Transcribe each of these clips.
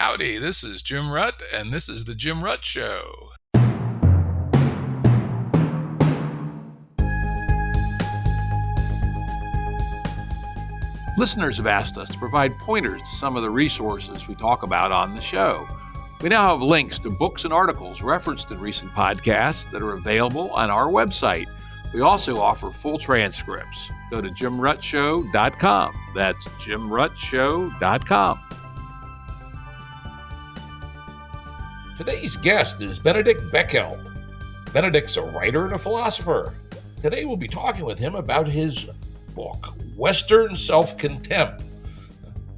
Howdy, this is Jim Rutt, and this is The Jim Rutt Show. Listeners have asked us to provide pointers to some of the resources we talk about on the show. We now have links to books and articles referenced in recent podcasts that are available on our website. We also offer full transcripts. Go to jimruttshow.com. That's jimruttshow.com. Today's guest is Benedict Beckeld. Benedict's a writer and a philosopher. Today we'll be talking with him about his book, Western Self-Contempt,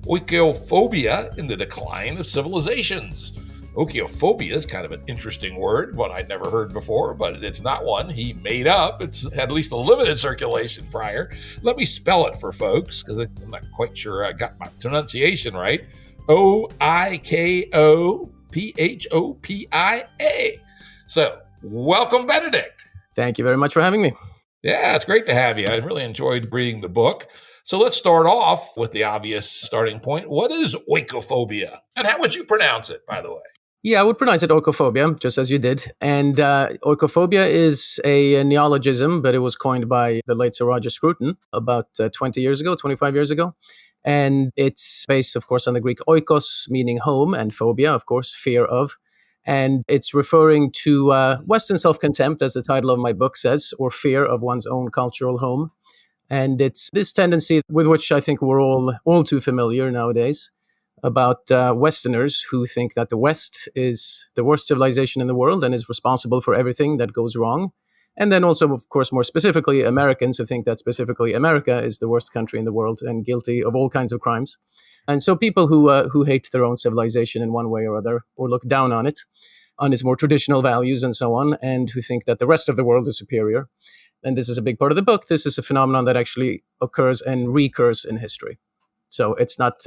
Oikophobia and the Decline of Civilizations. Ochiophobia is kind of an interesting word, one I'd never heard before, but it's not one he made up. It's had at least a limited circulation prior. Let me spell it for folks, because I'm not quite sure I got my pronunciation right. Oikophobia. So, welcome, Benedict. Thank you very much for having me. Yeah, it's great to have you. I really enjoyed reading the book. So let's start off with the obvious starting point. What is oikophobia? And how would you pronounce it, by the way? Yeah, I would pronounce it oikophobia, just as you did. And oikophobia is a neologism, but it was coined by the late Sir Roger Scruton about 25 years ago. And it's based, of course, on the Greek oikos, meaning home, and phobia, of course, fear of. And it's referring to Western Self-Contempt, as the title of my book says, or fear of one's own cultural home. And it's this tendency with which I think we're all too familiar nowadays about Westerners who think that the West is the worst civilization in the world and is responsible for everything that goes wrong. And then also, of course, more specifically, Americans who think that specifically America is the worst country in the world and guilty of all kinds of crimes. And so people who hate their own civilization in one way or other, or look down on it, on its more traditional values and so on, and who think that the rest of the world is superior. And this is a big part of the book. This is a phenomenon that actually occurs and recurs in history. So it's not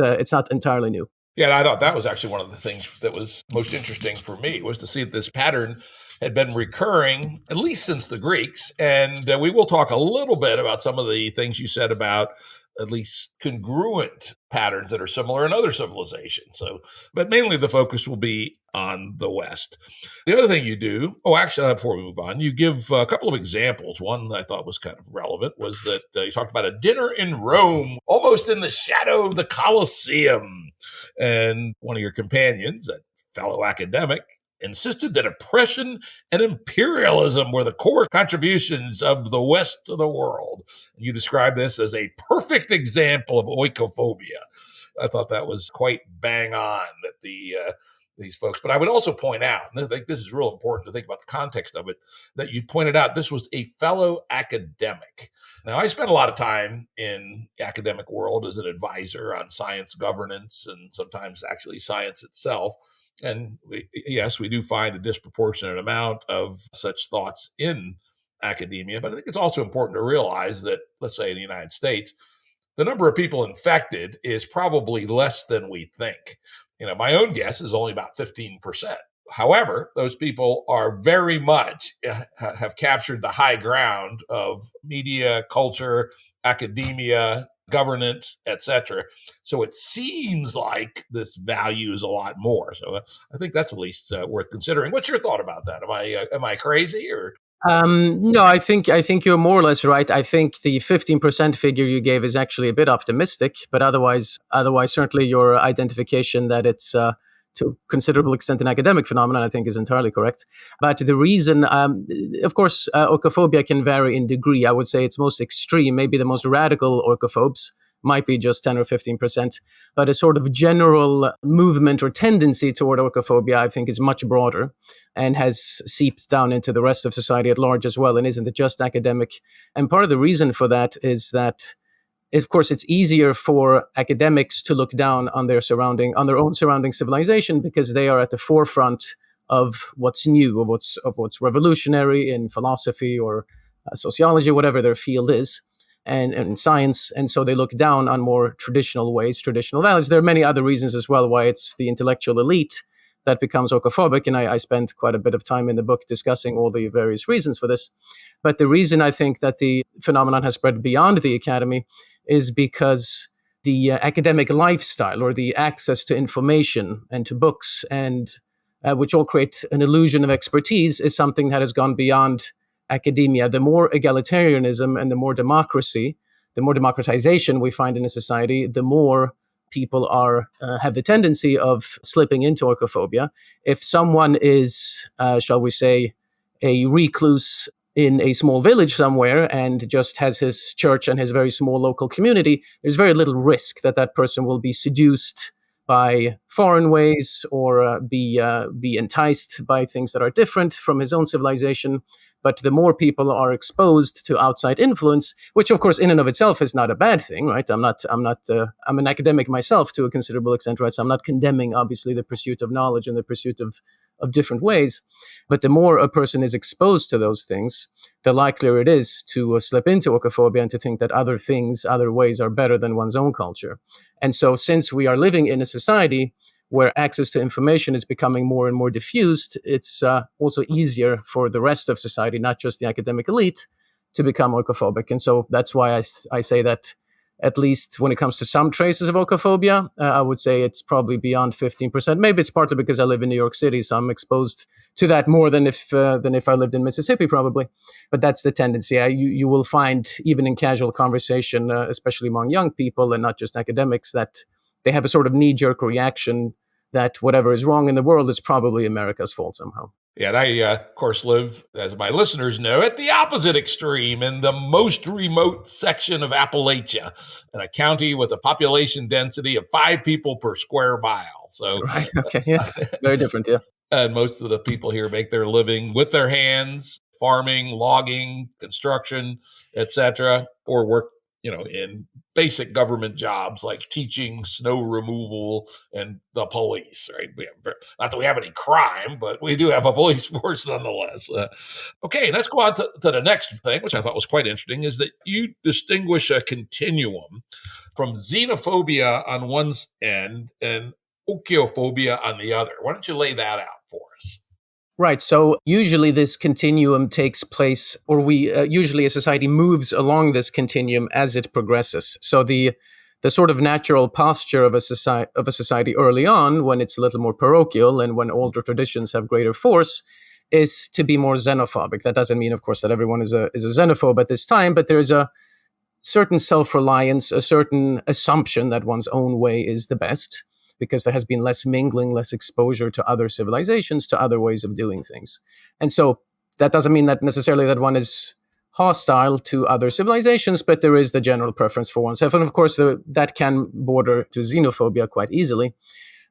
entirely new. Yeah, and I thought that was actually one of the things that was most interesting for me, was to see that this pattern had been recurring, at least since the Greeks. And we will talk a little bit about some of the things you said about at least congruent patterns that are similar in other civilizations. But mainly the focus will be on the West. The other thing you do, before we move on, you give a couple of examples. One that I thought was kind of relevant was that you talked about a dinner in Rome, almost in the shadow of the Colosseum. And one of your companions, a fellow academic, insisted that oppression and imperialism were the core contributions of the West to the world. You describe this as a perfect example of oikophobia. I thought that was quite bang on that these folks. But I would also point out, and I think this is real important to think about the context of it, that you pointed out this was a fellow academic. Now, I spent a lot of time in the academic world as an advisor on science governance and sometimes actually science itself. And we do find a disproportionate amount of such thoughts in academia. But I think it's also important to realize that, let's say in the United States, the number of people infected is probably less than we think. My own guess is only about 15%. However, those people are very much have captured the high ground of media, culture, academia, governance, etc. So it seems like this value is a lot more. So I think that's at least worth considering. What's your thought about that? Am I crazy or? No, I think you're more or less right. I think the 15% figure you gave is actually a bit optimistic, but otherwise, certainly your identification that it's to a considerable extent an academic phenomenon, I think, is entirely correct. But the reason, of course, oikophobia can vary in degree. I would say it's most extreme, maybe the most radical oikophobes might be just 10 or 15%. But a sort of general movement or tendency toward oikophobia, I think, is much broader and has seeped down into the rest of society at large as well, and isn't just academic. And part of the reason for that is that, of course, it's easier for academics to look down on their own surrounding civilization because they are at the forefront of what's new, of what's revolutionary in philosophy or sociology, whatever their field is, and science. And so they look down on more traditional ways, traditional values. There are many other reasons as well why it's the intellectual elite that becomes oikophobic. And I spent quite a bit of time in the book discussing all the various reasons for this. But the reason I think that the phenomenon has spread beyond the academy is because the academic lifestyle or the access to information and to books, and which all create an illusion of expertise, is something that has gone beyond academia. The more egalitarianism and the more democracy, the more democratization we find in a society, the more people have the tendency of slipping into oikophobia. If someone is, shall we say, a recluse in a small village somewhere and just has his church and his very small local community, there's very little risk that that person will be seduced by foreign ways or be enticed by things that are different from his own civilization. But the more people are exposed to outside influence, which of course in and of itself is not a bad thing, right? I'm an academic myself to a considerable extent, right? So I'm not condemning obviously the pursuit of knowledge and the pursuit of different ways. But the more a person is exposed to those things, the likelier it is to slip into oikophobia and to think that other things, other ways are better than one's own culture. And so since we are living in a society where access to information is becoming more and more diffused, it's also easier for the rest of society, not just the academic elite, to become oikophobic. And so that's why I say that at least when it comes to some traces of oikophobia, I would say it's probably beyond 15%. Maybe it's partly because I live in New York City, so I'm exposed to that more than if I lived in Mississippi, probably. But that's the tendency. You will find, even in casual conversation, especially among young people and not just academics, that they have a sort of knee-jerk reaction that whatever is wrong in the world is probably America's fault somehow. Yeah, and I, of course, live, as my listeners know, at the opposite extreme in the most remote section of Appalachia, in a county with a population density of 5 people per square mile. So, right, okay, yes, very different, yeah. And most of the people here make their living with their hands, farming, logging, construction, etc., or work, in basic government jobs like teaching, snow removal, and the police, right? Not that we have any crime, but we do have a police force nonetheless. Okay, let's go on to the next thing, which I thought was quite interesting, is that you distinguish a continuum from xenophobia on one end and Ochiophobia on the other. Why don't you lay that out for us? Right. So usually this continuum takes place, or usually a society moves along this continuum as it progresses. So the sort of natural posture of a society early on, when it's a little more parochial and when older traditions have greater force, is to be more xenophobic. That doesn't mean, of course, that everyone is a xenophobe at this time, but there's a certain self-reliance, a certain assumption that one's own way is the best, because there has been less mingling, less exposure to other civilizations, to other ways of doing things. And so that doesn't mean that necessarily that one is hostile to other civilizations, but there is the general preference for oneself. And of course, that can border to xenophobia quite easily.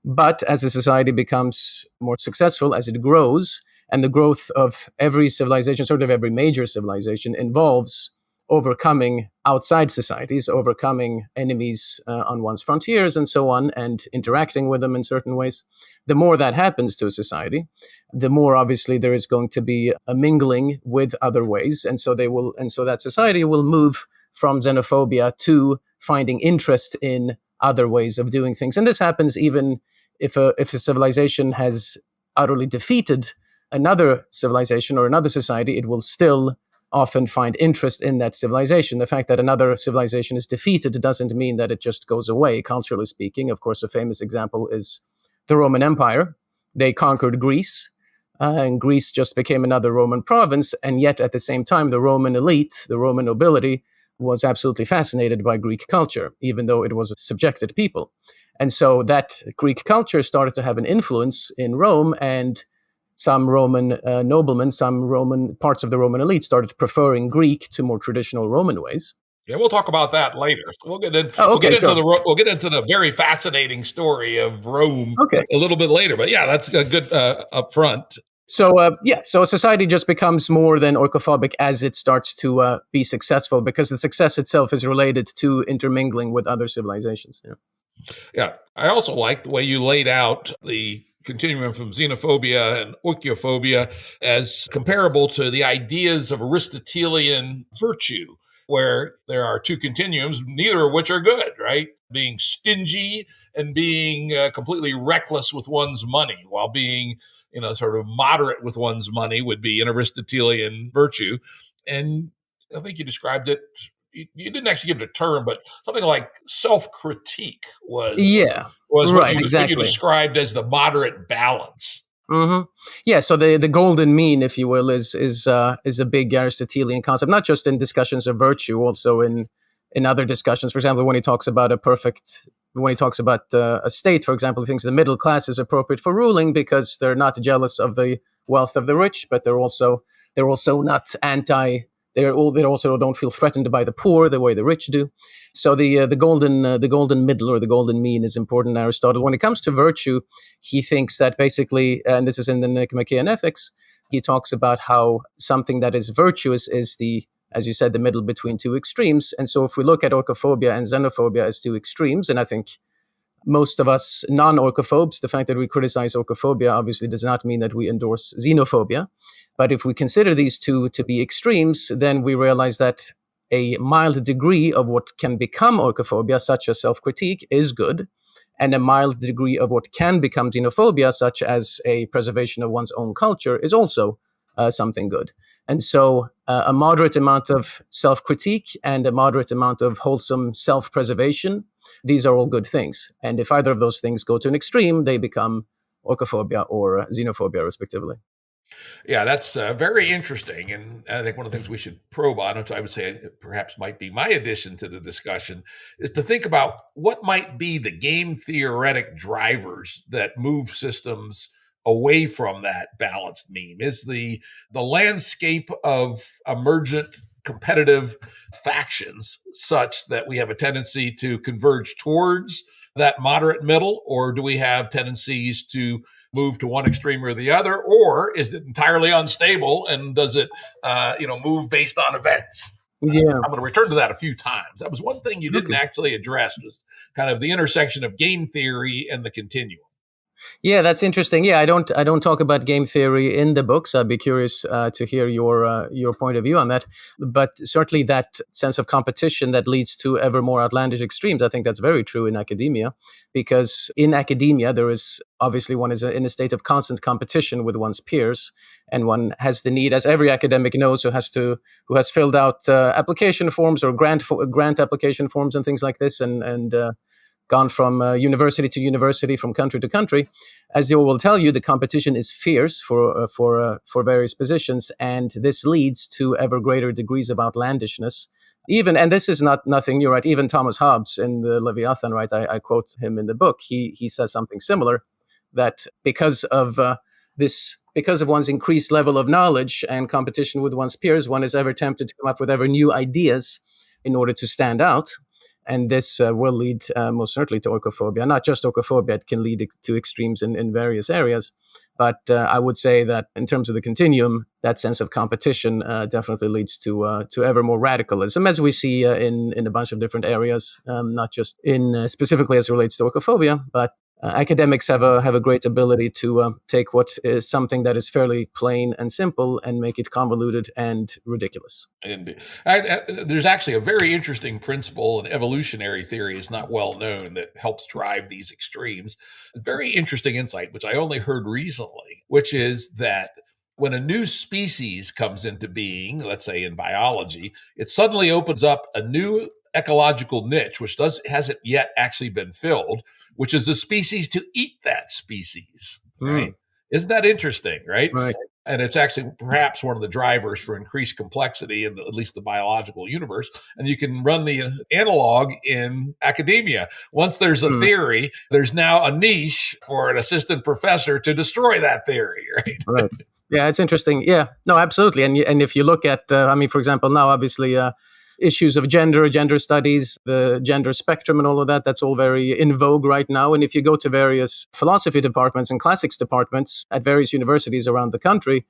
But as a society becomes more successful, as it grows, and the growth of every civilization, sort of every major civilization, involves overcoming outside societies, overcoming enemies on one's frontiers and so on, and interacting with them in certain ways. The more that happens to a society, the more obviously there is going to be a mingling with other ways, and so that society will move from xenophobia to finding interest in other ways of doing things. And this happens even if a civilization has utterly defeated another civilization or another society, it will still often find interest in that civilization. The fact that another civilization is defeated doesn't mean that it just goes away, culturally speaking. Of course, a famous example is the Roman Empire. They conquered Greece, and Greece just became another Roman province. And yet, at the same time, the Roman elite, the Roman nobility, was absolutely fascinated by Greek culture, even though it was a subjected people. And so that Greek culture started to have an influence in Rome, and some Roman noblemen, some Roman parts of the Roman elite started preferring Greek to more traditional Roman ways. Yeah, we'll talk about that later. We'll get into the very fascinating story of Rome a little bit later. But yeah, that's a good up front. So so society just becomes more than oikophobic as it starts to be successful, because the success itself is related to intermingling with other civilizations. Yeah, I also like the way you laid out the continuum from xenophobia and oikophobic as comparable to the ideas of Aristotelian virtue, where there are two continuums, neither of which are good, right? Being stingy and being completely reckless with one's money, while being, sort of moderate with one's money would be an Aristotelian virtue. And I think you described it you didn't actually give it a term, but something like self-critique Yeah, was right, what you exactly. described as the moderate balance. Hmm. Yeah, so the golden mean, if you will, is a big Aristotelian concept, not just in discussions of virtue, also in other discussions. For example, when he talks about a state, for example, he thinks the middle class is appropriate for ruling because they're not jealous of the wealth of the rich, but they're also not anti. They also don't feel threatened by the poor the way the rich do. So the golden middle or the golden mean is important in Aristotle. When it comes to virtue, he thinks that basically, and this is in the Nicomachean Ethics, he talks about how something that is virtuous is the, as you said, the middle between two extremes. And so if we look at oikophobia and xenophobia as two extremes, and I think most of us non-oikophobes, the fact that we criticize oikophobia obviously does not mean that we endorse xenophobia. But if we consider these two to be extremes, then we realize that a mild degree of what can become oikophobia, such as self-critique, is good, and a mild degree of what can become xenophobia, such as a preservation of one's own culture, is also something good. And so a moderate amount of self-critique and a moderate amount of wholesome self-preservation, these are all good things. And if either of those things go to an extreme, they become oikophobia or xenophobia, respectively. Yeah, that's very interesting. And I think one of the things we should probe on, which I would say perhaps might be my addition to the discussion, is to think about what might be the game theoretic drivers that move systems away from that balanced mean. Is the landscape of emergent competitive factions such that we have a tendency to converge towards that moderate middle, or do we have tendencies to move to one extreme or the other, or is it entirely unstable and does it, move based on events? Yeah. I'm going to return to that a few times. That was one thing you didn't Okay. actually address, was kind of the intersection of game theory and the continuum. Yeah, that's interesting. Yeah, I don't talk about game theory in the books. I'd be curious to hear your point of view on that. But certainly, that sense of competition that leads to ever more outlandish extremes, I think that's very true in academia, because in academia there is obviously one is in a state of constant competition with one's peers, and one has the need, as every academic knows, who has filled out application forms or grant application forms and things like this, and gone from university to university, from country to country. As they will tell you, the competition is fierce for various positions, and this leads to ever greater degrees of outlandishness. Even, and this is not nothing new, right? Even Thomas Hobbes in the Leviathan, right? I quote him in the book. He says something similar, that because of one's increased level of knowledge and competition with one's peers, one is ever tempted to come up with ever new ideas in order to stand out. And this will lead most certainly to oikophobia. Not just oikophobia, it can lead to extremes in various areas. But I would say that in terms of the continuum, that sense of competition definitely leads to ever more radicalism, as we see in a bunch of different areas, not just in specifically as it relates to oikophobia, but academics have a great ability to take what is something that is fairly plain and simple and make it convoluted and ridiculous. And there's actually a very interesting principle in evolutionary theory, is not well known, that helps drive these extremes. A very interesting insight, which I only heard recently, which is that when a new species comes into being, let's say in biology, it suddenly opens up a new ecological niche, which hasn't yet actually been filled, which is the species to eat that species, right? Mm, Isn't that interesting, right? right. And it's actually perhaps one of the drivers for increased complexity in at least the biological universe. And you can run the analog in academia. Once there's a Mm, theory, there's now a niche for an assistant professor to destroy that theory, right? right. Yeah, it's interesting. Yeah, no, absolutely. And if you look at, I mean, for example, now obviously issues of gender studies, the gender spectrum, and all of that, that's all very in vogue right now. And if you go to various philosophy departments and classics departments at various universities around the country,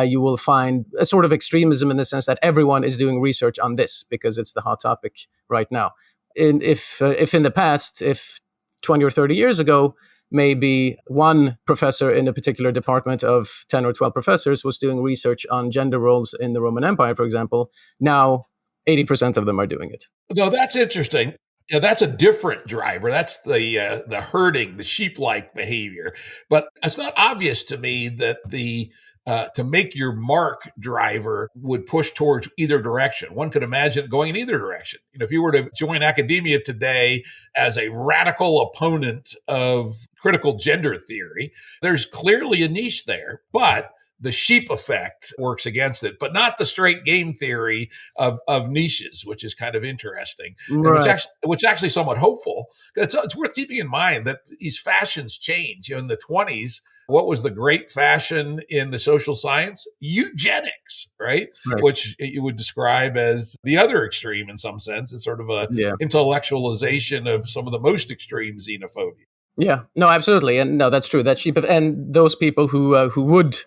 you will find a sort of extremism in the sense that everyone is doing research on this because it's the hot topic right now. If in the past, if 20 or 30 years ago, maybe one professor in a particular department of 10 or 12 professors was doing research on gender roles in the Roman Empire, for example, now 80% of them are doing it. No, that's interesting. Yeah, that's a different driver. That's the herding, the sheep-like behavior. But it's not obvious to me that the to make your mark driver would push towards either direction. One could imagine going in either direction. If you were to join academia today as a radical opponent of critical gender theory, there's clearly a niche there, but the sheep effect works against it, but not the straight game theory of niches, which is kind of interesting, and which actually somewhat hopeful. It's worth keeping in mind that these fashions change. In the 20s, what was the great fashion in the social science? Eugenics, right? Which you would describe as the other extreme in some sense. It's sort of a intellectualization of some of the most extreme xenophobia. Yeah, no, absolutely. And no, that's true. That's cheap. And those people who would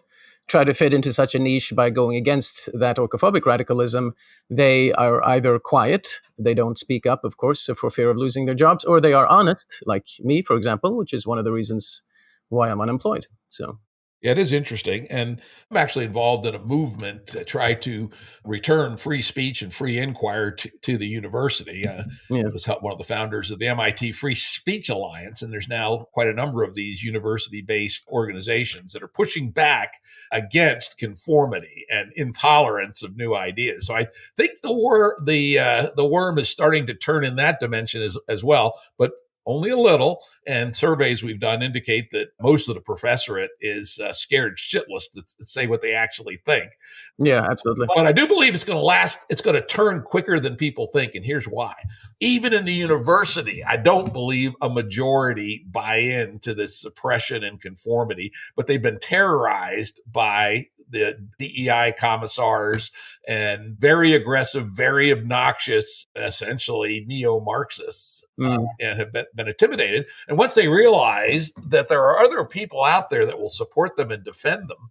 try to fit into such a niche by going against that oikophobic radicalism, they are either quiet, they don't speak up, of course, for fear of losing their jobs, or they are honest, like me, for example, which is one of the reasons why I'm unemployed. So. Yeah, it is interesting. And I'm actually involved in a movement to try to return free speech and free inquiry to the university. I was one of the founders of the MIT Free Speech Alliance, and there's now quite a number of these university-based organizations that are pushing back against conformity and intolerance of new ideas. So I think the worm is starting to turn in that dimension as well, but only a little, and surveys we've done indicate that most of the professorate is scared shitless to say what they actually think. Yeah, absolutely. But I do believe it's going to last. It's going to turn quicker than people think, and here's why. Even in the university, I don't believe a majority buy into this suppression and conformity, but they've been terrorized by the DEI commissars and very aggressive, very obnoxious, essentially neo-Marxists, and have been intimidated. And once they realize that there are other people out there that will support them and defend them,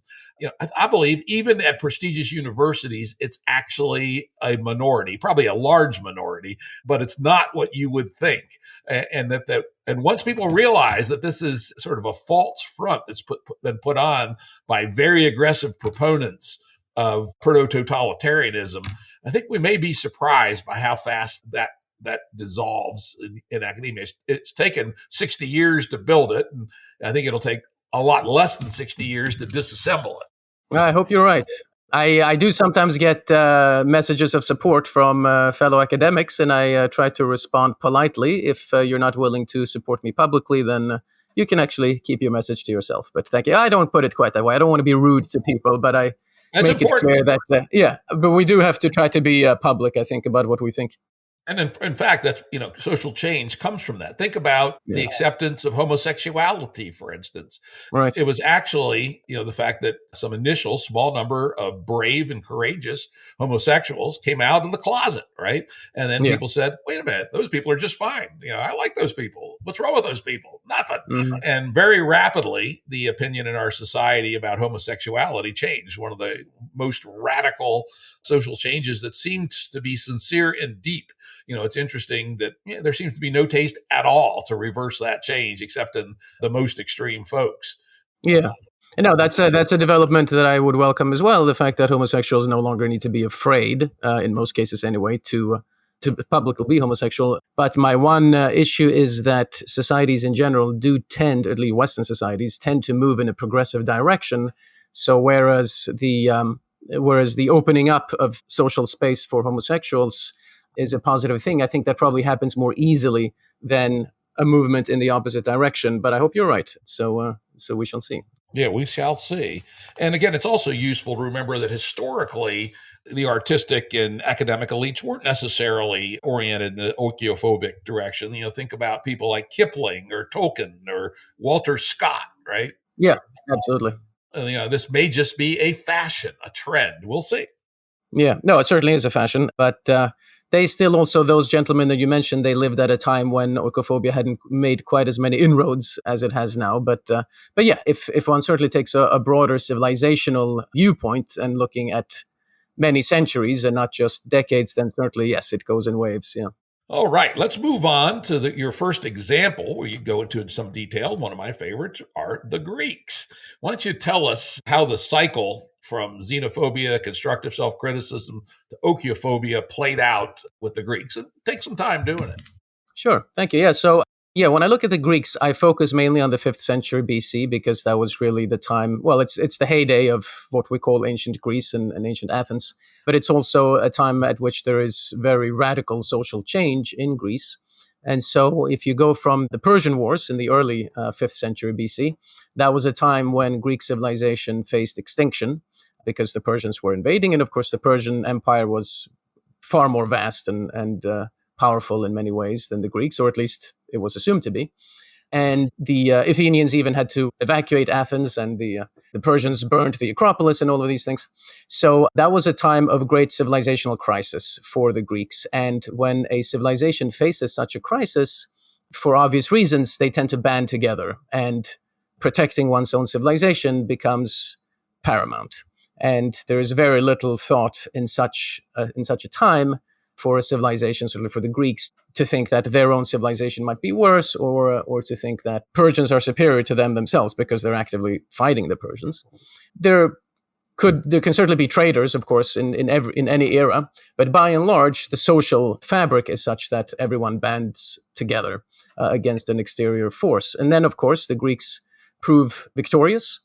I believe even at prestigious universities, it's actually a minority, probably a large minority, but it's not what you would think. And once people realize that this is sort of a false front that's been put on by very aggressive proponents of proto-totalitarianism, I think we may be surprised by how fast that dissolves in academia. It's taken 60 years to build it, and I think it'll take a lot less than 60 years to disassemble it. I hope you're right. I do sometimes get messages of support from fellow academics, and I try to respond politely. If you're not willing to support me publicly, then you can actually keep your message to yourself. But thank you. I don't put it quite that way. I don't want to be rude to people, but I make it clear that, but we do have to try to be public, I think, about what we think. And in fact, that's, social change comes from that. Think about the acceptance of homosexuality, for instance. Right. It was actually, the fact that some initial small number of brave and courageous homosexuals came out of the closet, right? And then people said, wait a minute, those people are just fine. I like those people. What's wrong with those people? Nothing. Mm-hmm. And very rapidly, the opinion in our society about homosexuality changed. One of the most radical social changes that seemed to be sincere and deep. It's interesting that there seems to be no taste at all to reverse that change, except in the most extreme folks. Yeah. No, that's a development that I would welcome as well. The fact that homosexuals no longer need to be afraid, in most cases anyway, to publicly be homosexual. But my one issue is that societies in general do tend, at least Western societies, tend to move in a progressive direction. So whereas the opening up of social space for homosexuals is a positive thing, I think that probably happens more easily than a movement in the opposite direction. But I hope you're right. So we shall see. Yeah, we shall see. And again, it's also useful to remember that historically, the artistic and academic elites weren't necessarily oriented in the Ochiophobia direction. Think about people like Kipling or Tolkien or Walter Scott, right? Yeah, absolutely. This may just be a fashion, a trend. We'll see. Yeah, no, it certainly is a fashion, but they still also, those gentlemen that you mentioned, they lived at a time when oikophobia hadn't made quite as many inroads as it has now. But yeah, if one certainly takes a broader civilizational viewpoint and looking at many centuries and not just decades, then certainly, yes, it goes in waves, yeah. All right, let's move on to your first example where you go into some detail. One of my favorites are the Greeks. Why don't you tell us how the cycle from xenophobia, constructive self-criticism to Ochiophobia played out with the Greeks, and take some time doing it. Sure. Thank you. Yeah. So Yeah, when I look at the Greeks, I focus mainly on the 5th century BC because that was really the time. Well, it's the heyday of what we call ancient Greece and ancient Athens, but it's also a time at which there is very radical social change in Greece. And so, if you go from the Persian Wars in the early 5th century BC, that was a time when Greek civilization faced extinction because the Persians were invading, and of course, the Persian Empire was far more vast and powerful in many ways than the Greeks, or at least it was assumed to be. And the Athenians even had to evacuate Athens, and the Persians burned the Acropolis and all of these things. So that was a time of great civilizational crisis for the Greeks. And when a civilization faces such a crisis, for obvious reasons, they tend to band together, and protecting one's own civilization becomes paramount. And there is very little thought in such a time for a civilization, certainly for the Greeks, to think that their own civilization might be worse, or to think that Persians are superior to them themselves because they're actively fighting the Persians. There can certainly be traitors, of course, in any era, but by and large, the social fabric is such that everyone bands together against an exterior force. And then, of course, the Greeks prove victorious.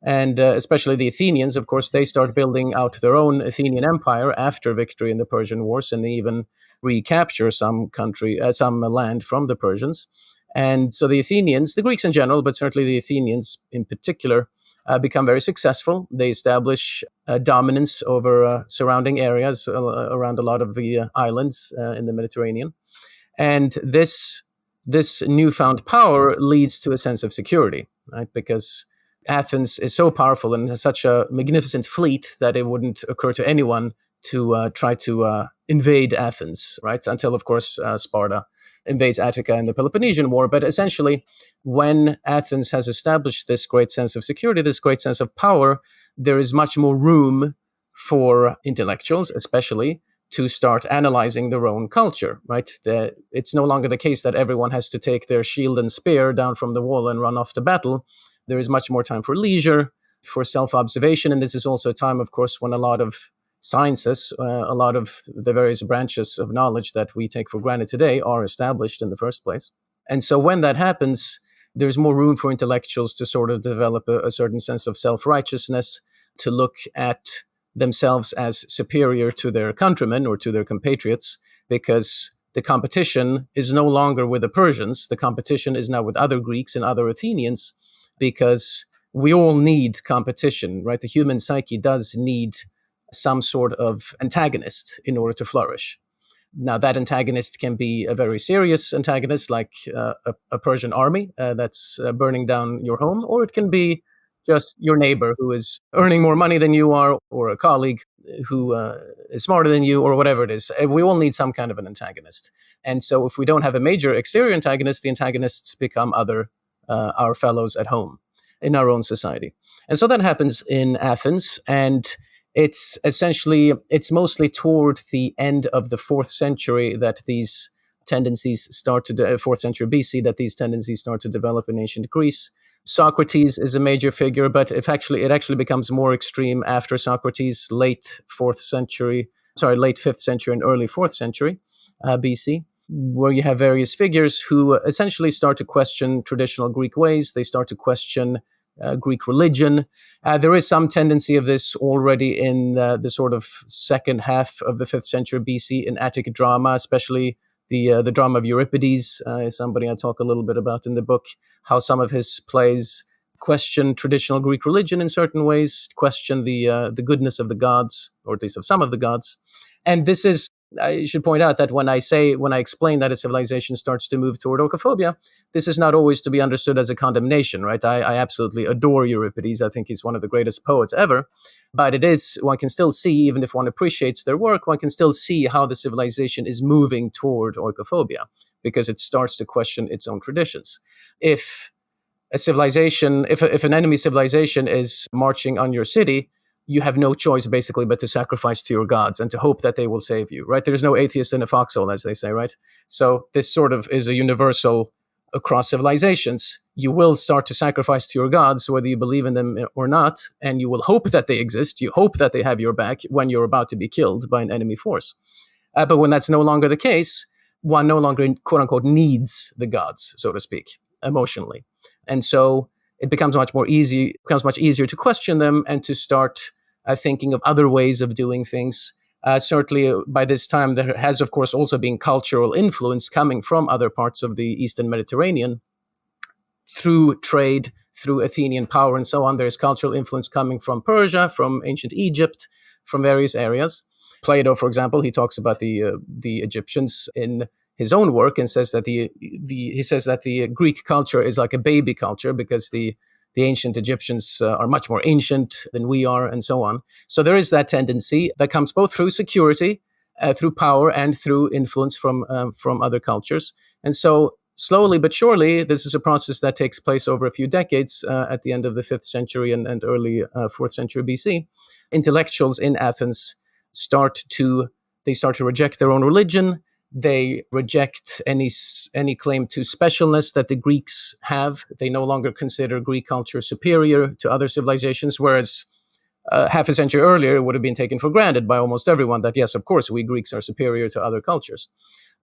And especially the Athenians, of course, they start building out their own Athenian empire after victory in the Persian Wars, and they even recapture some land from the Persians. And so the Athenians, the Greeks in general, but certainly the Athenians in particular, become very successful. They establish dominance over surrounding areas around a lot of the islands in the Mediterranean. And this newfound power leads to a sense of security, right? Because Athens is so powerful and has such a magnificent fleet that it wouldn't occur to anyone to try to invade Athens, right? Until, of course, Sparta invades Attica in the Peloponnesian War. But essentially, when Athens has established this great sense of security, this great sense of power, there is much more room for intellectuals, especially, to start analyzing their own culture, right? It's no longer the case that everyone has to take their shield and spear down from the wall and run off to battle. There is much more time for leisure, for self-observation. And this is also a time, of course, when a lot of sciences, a lot of the various branches of knowledge that we take for granted today are established in the first place. And so when that happens, there's more room for intellectuals to sort of develop a certain sense of self-righteousness, to look at themselves as superior to their countrymen or to their compatriots, because the competition is no longer with the Persians. The competition is now with other Greeks and other Athenians, because we all need competition, right? The human psyche does need some sort of antagonist in order to flourish. Now, that antagonist can be a very serious antagonist, like a Persian army that's burning down your home, or it can be just your neighbor who is earning more money than you are, or a colleague who is smarter than you, or whatever it is. We all need some kind of an antagonist. And so if we don't have a major exterior antagonist, the antagonists become our fellows at home in our own society. And so that happens in Athens, and it's mostly toward the end of the 4th century that these tendencies 4th century BC, that these tendencies start to develop in ancient Greece. Socrates is a major figure, but it actually becomes more extreme after Socrates, late 5th century and early 4th century BC, where you have various figures who essentially start to question traditional Greek ways. They start to question Greek religion. There is some tendency of this already in the sort of second half of the 5th century BC in Attic drama, especially the drama of Euripides, is somebody I talk a little bit about in the book, how some of his plays question traditional Greek religion in certain ways, question the goodness of the gods, or at least of some of the gods. And this is, I should point out that when I explain that a civilization starts to move toward oikophobia, this is not always to be understood as a condemnation, right? I absolutely adore Euripides. I think he's one of the greatest poets ever. But one can still see, even if one appreciates their work, one can still see how the civilization is moving toward oikophobia, because it starts to question its own traditions. If an enemy civilization is marching on your city, you have no choice basically but to sacrifice to your gods and to hope that they will save you, right? There's no atheist in a foxhole, as they say, right? So this sort of is a universal across civilizations. You will start to sacrifice to your gods, whether you believe in them or not, and you will hope that they exist. You hope that they have your back when you're about to be killed by an enemy force. But when that's no longer the case, one no longer, quote unquote, needs the gods, so to speak, emotionally. And so it becomes much easier to question them and to start thinking of other ways of doing things. Certainly, by this time, there has, of course, also been cultural influence coming from other parts of the Eastern Mediterranean through trade, through Athenian power, and so on. There's cultural influence coming from Persia, from ancient Egypt, from various areas. Plato, for example, he talks about the Egyptians in his own work and says that he says that the Greek culture is like a baby culture because the ancient Egyptians are much more ancient than we are, and so on. So there is that tendency that comes both through security, through power, and through influence from other cultures. And so slowly but surely, this is a process that takes place over a few decades at the end of the 5th century and early 4th century BC. Intellectuals in Athens start to reject their own religion. They reject any claim to specialness that the Greeks have. They no longer consider Greek culture superior to other civilizations, whereas half a century earlier it would have been taken for granted by almost everyone that, yes, of course, we Greeks are superior to other cultures.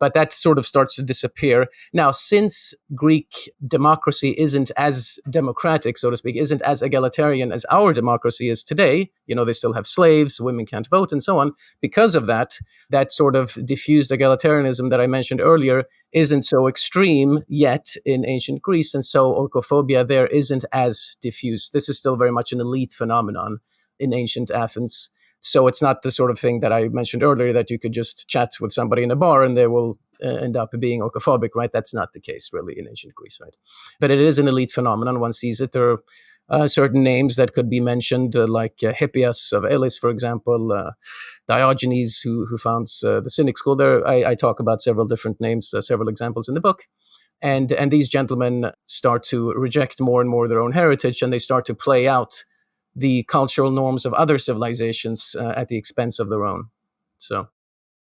But that sort of starts to disappear. Now, since Greek democracy isn't as democratic, so to speak, isn't as egalitarian as our democracy is today, they still have slaves, women can't vote, and so on. Because of that sort of diffused egalitarianism that I mentioned earlier isn't so extreme yet in ancient Greece. And so oikophobia there isn't as diffused. This is still very much an elite phenomenon in ancient Athens. So it's not the sort of thing that I mentioned earlier that you could just chat with somebody in a bar and they will end up being oikophobic, right? That's not the case really in ancient Greece, right? But it is an elite phenomenon. One sees it. There are certain names that could be mentioned, like Hippias of Elis, for example, Diogenes, who founds the Cynic school. There, I talk about several different names, several examples in the book. And these gentlemen start to reject more and more their own heritage, and they start to play out the cultural norms of other civilizations at the expense of their own. So,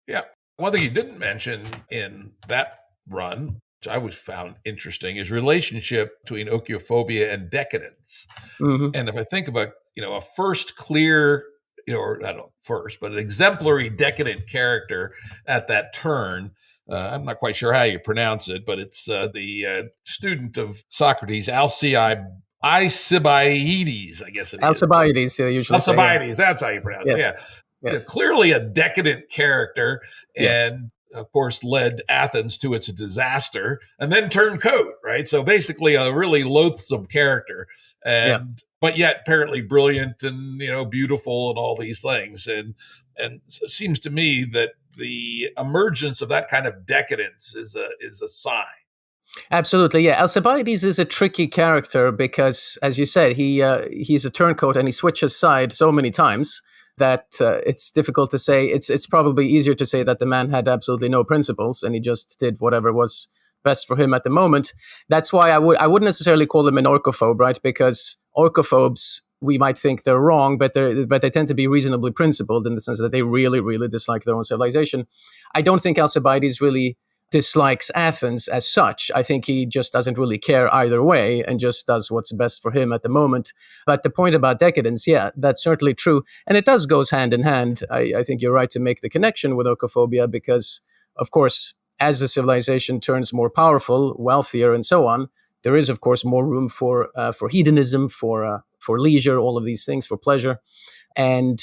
yeah. One thing you didn't mention in that run, which I always found interesting, is relationship between Ochiophobia and decadence. mm-hmm. And if I think about, a first clear, or I don't know, first, but an exemplary decadent character at that turn, I'm not quite sure how you pronounce it, but it's the student of Socrates, Alcibiades, I guess it is. Alcibiades, usually. Alcibiades, that's how you pronounce it. Yeah. Yes. Clearly a decadent character, and yes. of course led Athens to its disaster, and then turned coat, right? So basically a really loathsome character, but yet apparently brilliant and beautiful and all these things. And it seems to me that the emergence of that kind of decadence is a sign. Absolutely, yeah. Alcibiades is a tricky character because, as you said, he's a turncoat and he switches sides so many times that it's difficult to say. It's probably easier to say that the man had absolutely no principles and he just did whatever was best for him at the moment. That's why I wouldn't necessarily call him an oikophobe, right? Because oikophobes, we might think they're wrong, but they tend to be reasonably principled in the sense that they really, really dislike their own civilization. I don't think Alcibiades really dislikes Athens as such. I think he just doesn't really care either way and just does what's best for him at the moment. But the point about decadence, yeah, that's certainly true. And it does goes hand in hand. I think you're right to make the connection with oikophobia because, of course, as the civilization turns more powerful, wealthier, and so on, there is, of course, more room for hedonism, for leisure, all of these things, for pleasure. And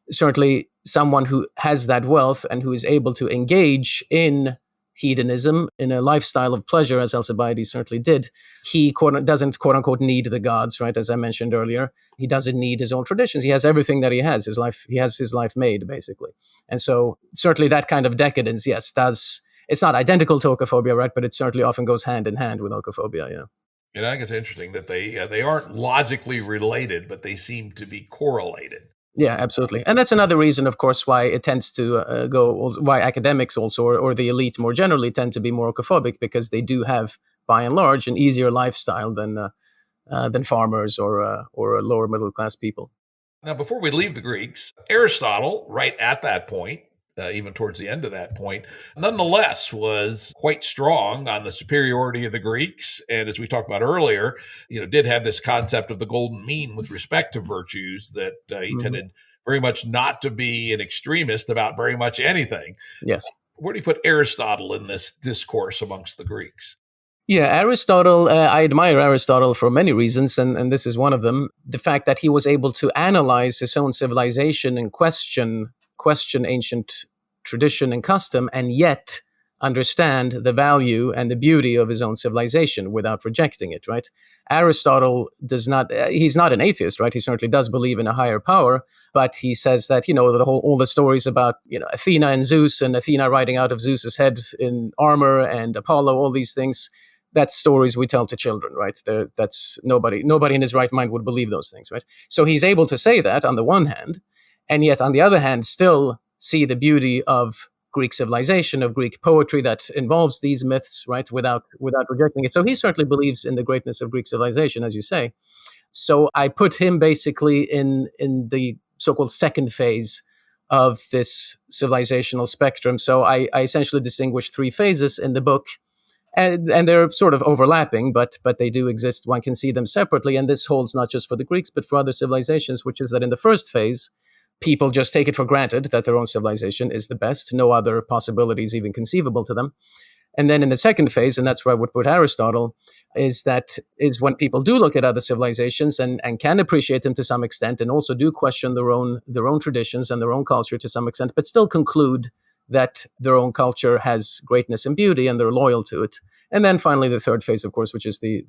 certainly someone who has that wealth and who is able to engage in hedonism, in a lifestyle of pleasure, as Alcibiades certainly did, he doesn't, quote unquote, need the gods, right? As I mentioned earlier, he doesn't need his own traditions. He has everything that he has. He has his life made, basically. And so certainly that kind of decadence, yes, it's not identical to oikophobia, right? But it certainly often goes hand in hand with oikophobia, yeah. And I think it's interesting that they aren't logically related, but they seem to be correlated. Yeah, absolutely. And that's another reason, of course, why it tends to why academics also, or the elite more generally, tend to be more oikophobic, because they do have, by and large, an easier lifestyle than farmers or lower middle class people. Now, before we leave the Greeks, Aristotle, right at that point, even towards the end of that point, nonetheless was quite strong on the superiority of the Greeks. And as we talked about earlier, did have this concept of the golden mean with respect to virtues, that he tended very much not to be an extremist about very much anything. Yes. Where do you put Aristotle in this discourse amongst the Greeks? Yeah, Aristotle, I admire Aristotle for many reasons, and this is one of them. The fact that he was able to analyze his own civilization and question ancient tradition and custom, and yet understand the value and the beauty of his own civilization without rejecting it, right? Aristotle does not, he's not an atheist, right? He certainly does believe in a higher power, but he says that, all the stories about, Athena and Zeus, and Athena riding out of Zeus's head in armor, and Apollo, all these things, that's stories we tell to children, right? That's nobody in his right mind would believe those things, right? So he's able to say that on the one hand, and yet on the other hand, still see the beauty of Greek civilization, of Greek poetry that involves these myths, right? Without rejecting it. So he certainly believes in the greatness of Greek civilization, as you say. So I put him basically in the so-called second phase of this civilizational spectrum. So I essentially distinguish three phases in the book. And they're sort of overlapping, but they do exist. One can see them separately, and this holds not just for the Greeks, but for other civilizations, which is that in the first phase, people just take it for granted that their own civilization is the best. No other possibilities even conceivable to them. And then in the second phase, and that's where I would put Aristotle, is when people do look at other civilizations and can appreciate them to some extent, and also do question their own traditions and their own culture to some extent, but still conclude that their own culture has greatness and beauty, and they're loyal to it. And then finally, the third phase, of course, which is the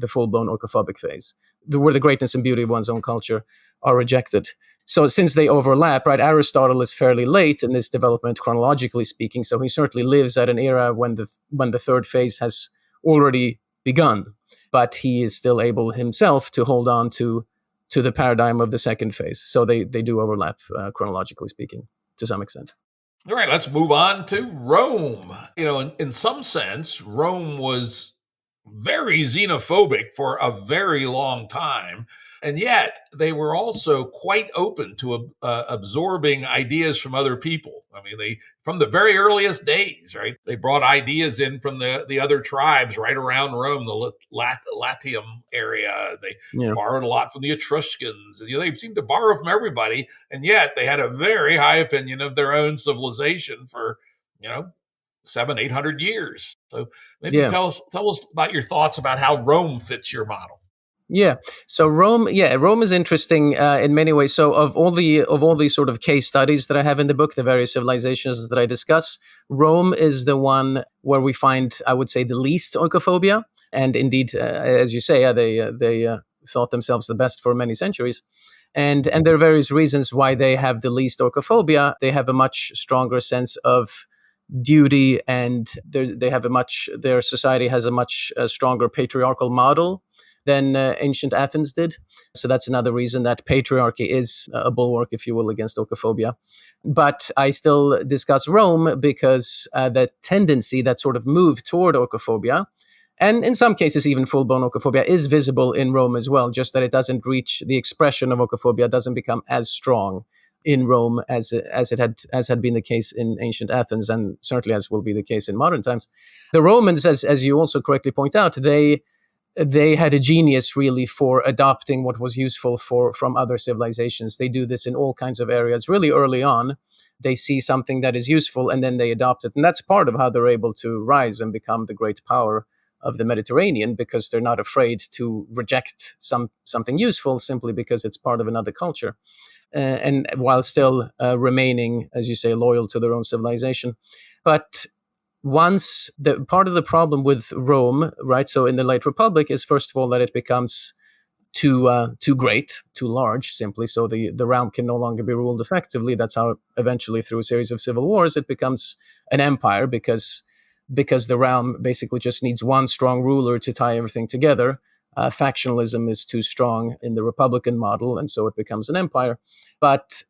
full-blown oikophobic phase, where the greatness and beauty of one's own culture are rejected. So since they overlap, right, Aristotle is fairly late in this development, chronologically speaking. So he certainly lives at an era when the third phase has already begun, but he is still able himself to hold on to the paradigm of the second phase. So they do overlap, chronologically speaking, to some extent. All right, let's move on to Rome. In some sense, Rome was very xenophobic for a very long time. And yet they were also quite open to absorbing ideas from other people. I mean, from the very earliest days, right? They brought ideas in from the other tribes right around Rome, the Latium area. They borrowed a lot from the Etruscans. And, they seemed to borrow from everybody. And yet they had a very high opinion of their own civilization for, 700-800 years. So maybe tell us about your thoughts about how Rome fits your model. Yeah. So Rome is interesting in many ways. So of all the sort of case studies that I have in the book, the various civilizations that I discuss, Rome is the one where we find, I would say, the least oikophobia. And indeed, as you say, they thought themselves the best for many centuries. And there are various reasons why they have the least oikophobia. They have a much stronger sense of duty, and their society has a much stronger patriarchal model than ancient Athens did. So that's another reason that patriarchy is a bulwark, if you will, against oikophobia. But I still discuss Rome because the tendency, that sort of move toward oikophobia, and in some cases even full-blown oikophobia, is visible in Rome as well, just that it doesn't reach the expression of oikophobia, doesn't become as strong in Rome as had been the case in ancient Athens, and certainly as will be the case in modern times. The Romans, as you also correctly point out, they had a genius really for adopting what was useful from other civilizations. They do this in all kinds of areas really early on. They see something that is useful and then they adopt it. And that's part of how they're able to rise and become the great power of the Mediterranean, because they're not afraid to reject something useful simply because it's part of another culture. And while still remaining, as you say, loyal to their own civilization. But once the part of the problem with Rome, right? So in the late Republic is, first of all, that it becomes too great, too large, simply. So the realm can no longer be ruled effectively. That's how eventually, through a series of civil wars, it becomes an empire, because the realm basically just needs one strong ruler to tie everything together. Factionalism is too strong in the Republican model, and so it becomes an empire. But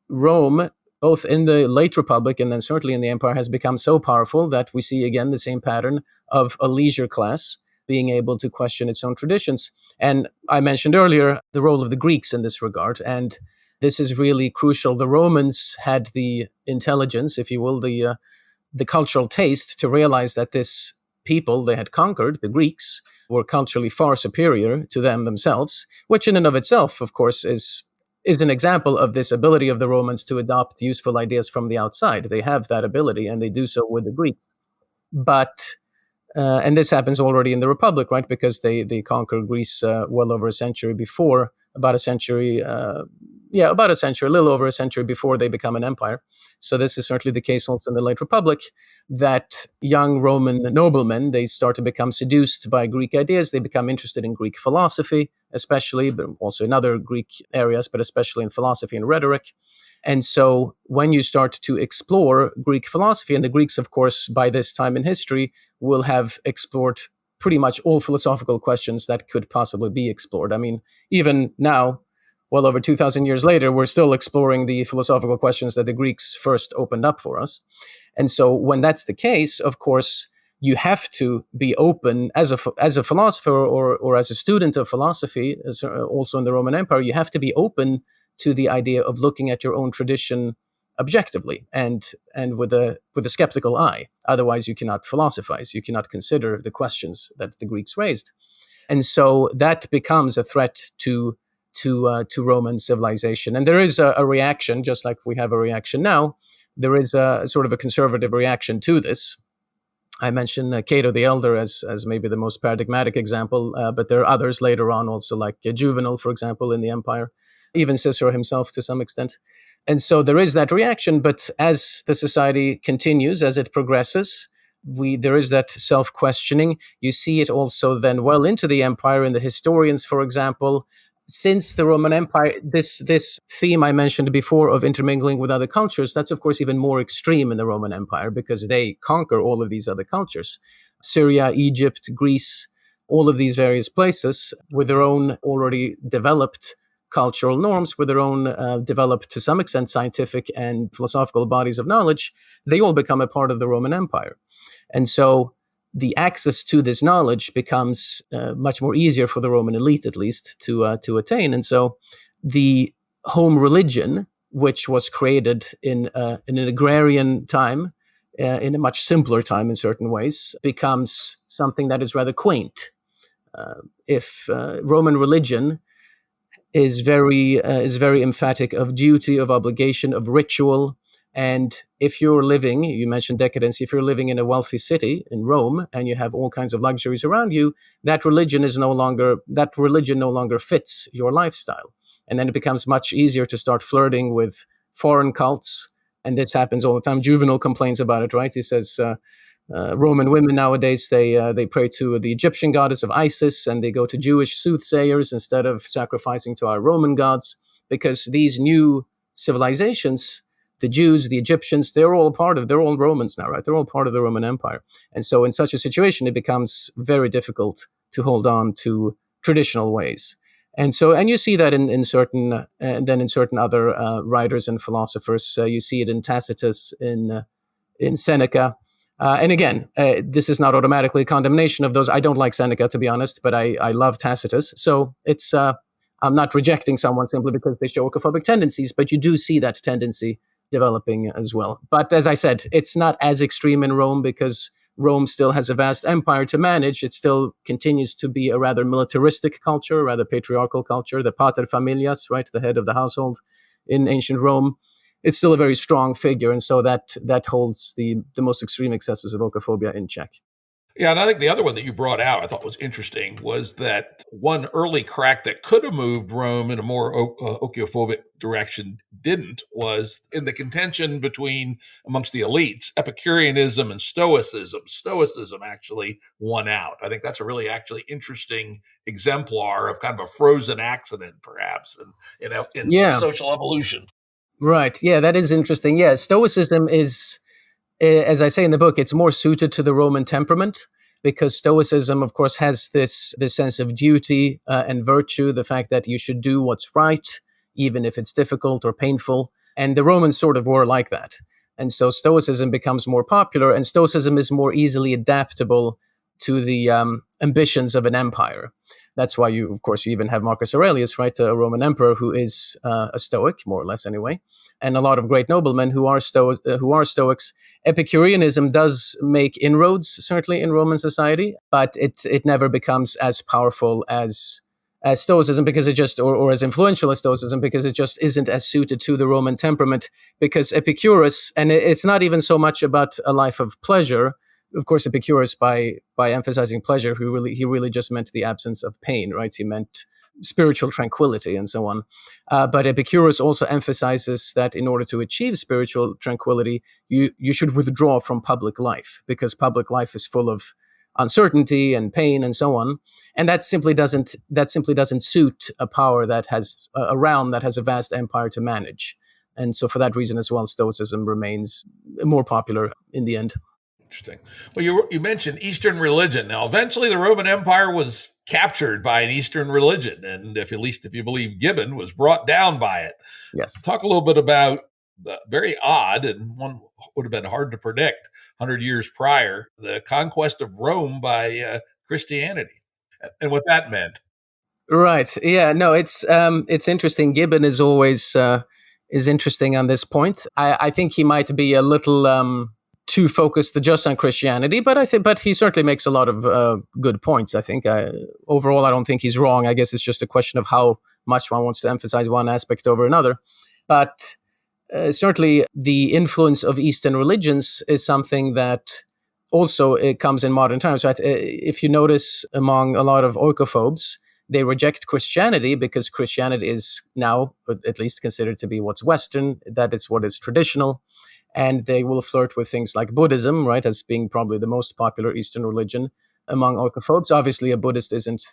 Rome, both in the late Republic and then certainly in the Empire, has become so powerful that we see again the same pattern of a leisure class being able to question its own traditions. And I mentioned earlier the role of the Greeks in this regard, and this is really crucial. The Romans had the intelligence, if you will, the cultural taste to realize that this people they had conquered, the Greeks, were culturally far superior to them themselves, which in and of itself, of course, is is an example of this ability of the Romans to adopt useful ideas from the outside. They have that ability, and they do so with the Greeks. But and this happens already in the Republic, right? Because they conquer Greece well over a century before, about a century, about a century, a little over a century before they become an empire. So this is certainly the case also in the late Republic, that young Roman noblemen, they start to become seduced by Greek ideas. They become interested in Greek philosophy, especially, but also in other Greek areas, but especially in philosophy and rhetoric. And so when you start to explore Greek philosophy, and the Greeks, of course, by this time in history, will have explored pretty much all philosophical questions that could possibly be explored. I mean, even now, well over 2,000 years later, we're still exploring the philosophical questions that the Greeks first opened up for us. And so when that's the case, of course, you have to be open as a philosopher or as a student of philosophy, also in the Roman Empire, you have to be open to the idea of looking at your own tradition objectively and with a skeptical eye. Otherwise, you cannot philosophize. You cannot consider the questions that the Greeks raised, and so that becomes a threat to Roman civilization. And there is a reaction, just like we have a reaction now. There is a sort of a conservative reaction to this. I mentioned Cato the Elder as maybe the most paradigmatic example, but there are others later on also, like Juvenal, for example, in the Empire, even Cicero himself to some extent. And so there is that reaction, but as the society continues, as it progresses, there is that self-questioning. You see it also then well into the empire in the historians, for example. Since the Roman Empire, this theme I mentioned before of intermingling with other cultures, that's of course even more extreme in the Roman Empire because they conquer all of these other cultures. Syria, Egypt, Greece, all of these various places with their own already developed cultural norms, with their own developed to some extent scientific and philosophical bodies of knowledge, they all become a part of the Roman Empire. And so the access to this knowledge becomes much more easier for the Roman elite, at least, to attain. And so the home religion, which was created in an agrarian time, in a much simpler time in certain ways, becomes something that is rather quaint. If Roman religion is very emphatic of duty, of obligation, of ritual. And if you're living, you mentioned decadence, if you're living in a wealthy city in Rome and you have all kinds of luxuries around you, that religion no longer fits your lifestyle. And then it becomes much easier to start flirting with foreign cults. And this happens all the time. Juvenal complains about it, right? He says, Roman women nowadays, they pray to the Egyptian goddess of Isis, and they go to Jewish soothsayers instead of sacrificing to our Roman gods, because these new civilizations, the Jews, the Egyptians, they're all Romans now, right? They're all part of the Roman Empire. And so in such a situation, it becomes very difficult to hold on to traditional ways. And you see that in certain other writers and philosophers. You see it in Tacitus, in Seneca. And again, this is not automatically a condemnation of those. I don't like Seneca, to be honest, but I love Tacitus. So it's I'm not rejecting someone simply because they show oikophobic tendencies, but you do see that tendency developing as well. But as I said, it's not as extreme in Rome because Rome still has a vast empire to manage. It still continues to be a rather militaristic culture, a rather patriarchal culture. The pater familias, right, the head of the household in ancient Rome, it's still a very strong figure. And so that holds the most extreme excesses of oikophobia in check. Yeah, and I think the other one that you brought out I thought was interesting was that one early crack that could have moved Rome in a more Ochiophobia direction didn't, was in the contention between amongst the elites, Epicureanism and Stoicism. Stoicism actually won out. I think that's a really actually interesting exemplar of kind of a frozen accident, perhaps, in social evolution. Right. Yeah, that is interesting. Yeah, Stoicism is, as I say in the book, it's more suited to the Roman temperament because Stoicism, of course, has this sense of duty and virtue, the fact that you should do what's right, even if it's difficult or painful. And the Romans sort of were like that. And so Stoicism becomes more popular, and Stoicism is more easily adaptable to the ambitions of an empire. That's why you even have Marcus Aurelius, right, a Roman emperor who is a Stoic, more or less anyway, and a lot of great noblemen who are Stoics. Epicureanism does make inroads, certainly in Roman society, but it never becomes as powerful as as Stoicism because it just, or as influential as Stoicism because it just isn't as suited to the Roman temperament. Because Epicurus, and it's not even so much about a life of pleasure. Of course, Epicurus, by emphasizing pleasure, he really just meant the absence of pain, right? He meant spiritual tranquility and so on. But Epicurus also emphasizes that in order to achieve spiritual tranquility, you should withdraw from public life because public life is full of uncertainty and pain and so on, and that simply doesn't suit a power that has a realm that has a vast empire to manage. And so, for that reason as well, Stoicism remains more popular in the end. Interesting. Well, you mentioned Eastern religion. Now, eventually, the Roman Empire was captured by an Eastern religion, and at least if you believe Gibbon, was brought down by it. Yes. Talk a little bit about the very odd, and one would have been hard to predict 100 years prior, the conquest of Rome by Christianity, and what that meant. Right. Yeah. No. It's interesting. Gibbon is always is interesting on this point. I think he might be a little too focused just on Christianity, but he certainly makes a lot of good points. I think overall, I don't think he's wrong. I guess it's just a question of how much one wants to emphasize one aspect over another. But certainly, the influence of Eastern religions is something that also it comes in modern times. Right? If you notice, among a lot of oikophobes, they reject Christianity because Christianity is now, at least, considered to be what's Western. That is what is traditional. And they will flirt with things like Buddhism, right, as being probably the most popular Eastern religion among oikophobes. Obviously, a Buddhist isn't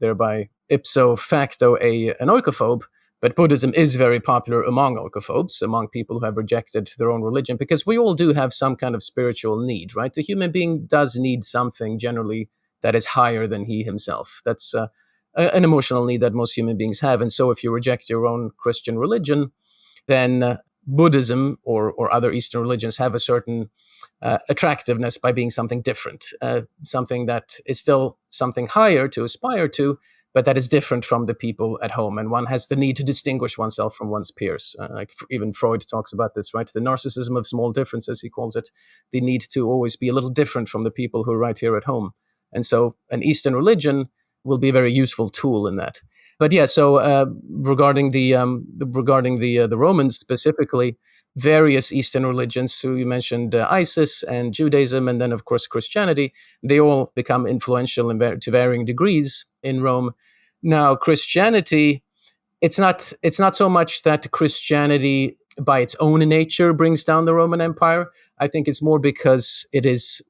thereby ipso facto an oikophobe, but Buddhism is very popular among oikophobes, among people who have rejected their own religion, because we all do have some kind of spiritual need, right? The human being does need something generally that is higher than he himself. That's an emotional need that most human beings have. And so if you reject your own Christian religion, then Buddhism or other Eastern religions have a certain attractiveness by being something different, something that is still something higher to aspire to, but that is different from the people at home. And one has the need to distinguish oneself from one's peers. Like even Freud talks about this, right? The narcissism of small differences, he calls it, the need to always be a little different from the people who are right here at home. And so an Eastern religion will be a very useful tool in that. But yeah, so regarding the Romans specifically, various Eastern religions, so you mentioned ISIS and Judaism, and then of course Christianity, they all become influential to varying degrees in Rome. Now, Christianity, it's not so much that Christianity by its own nature brings down the Roman Empire. I think it's more because it's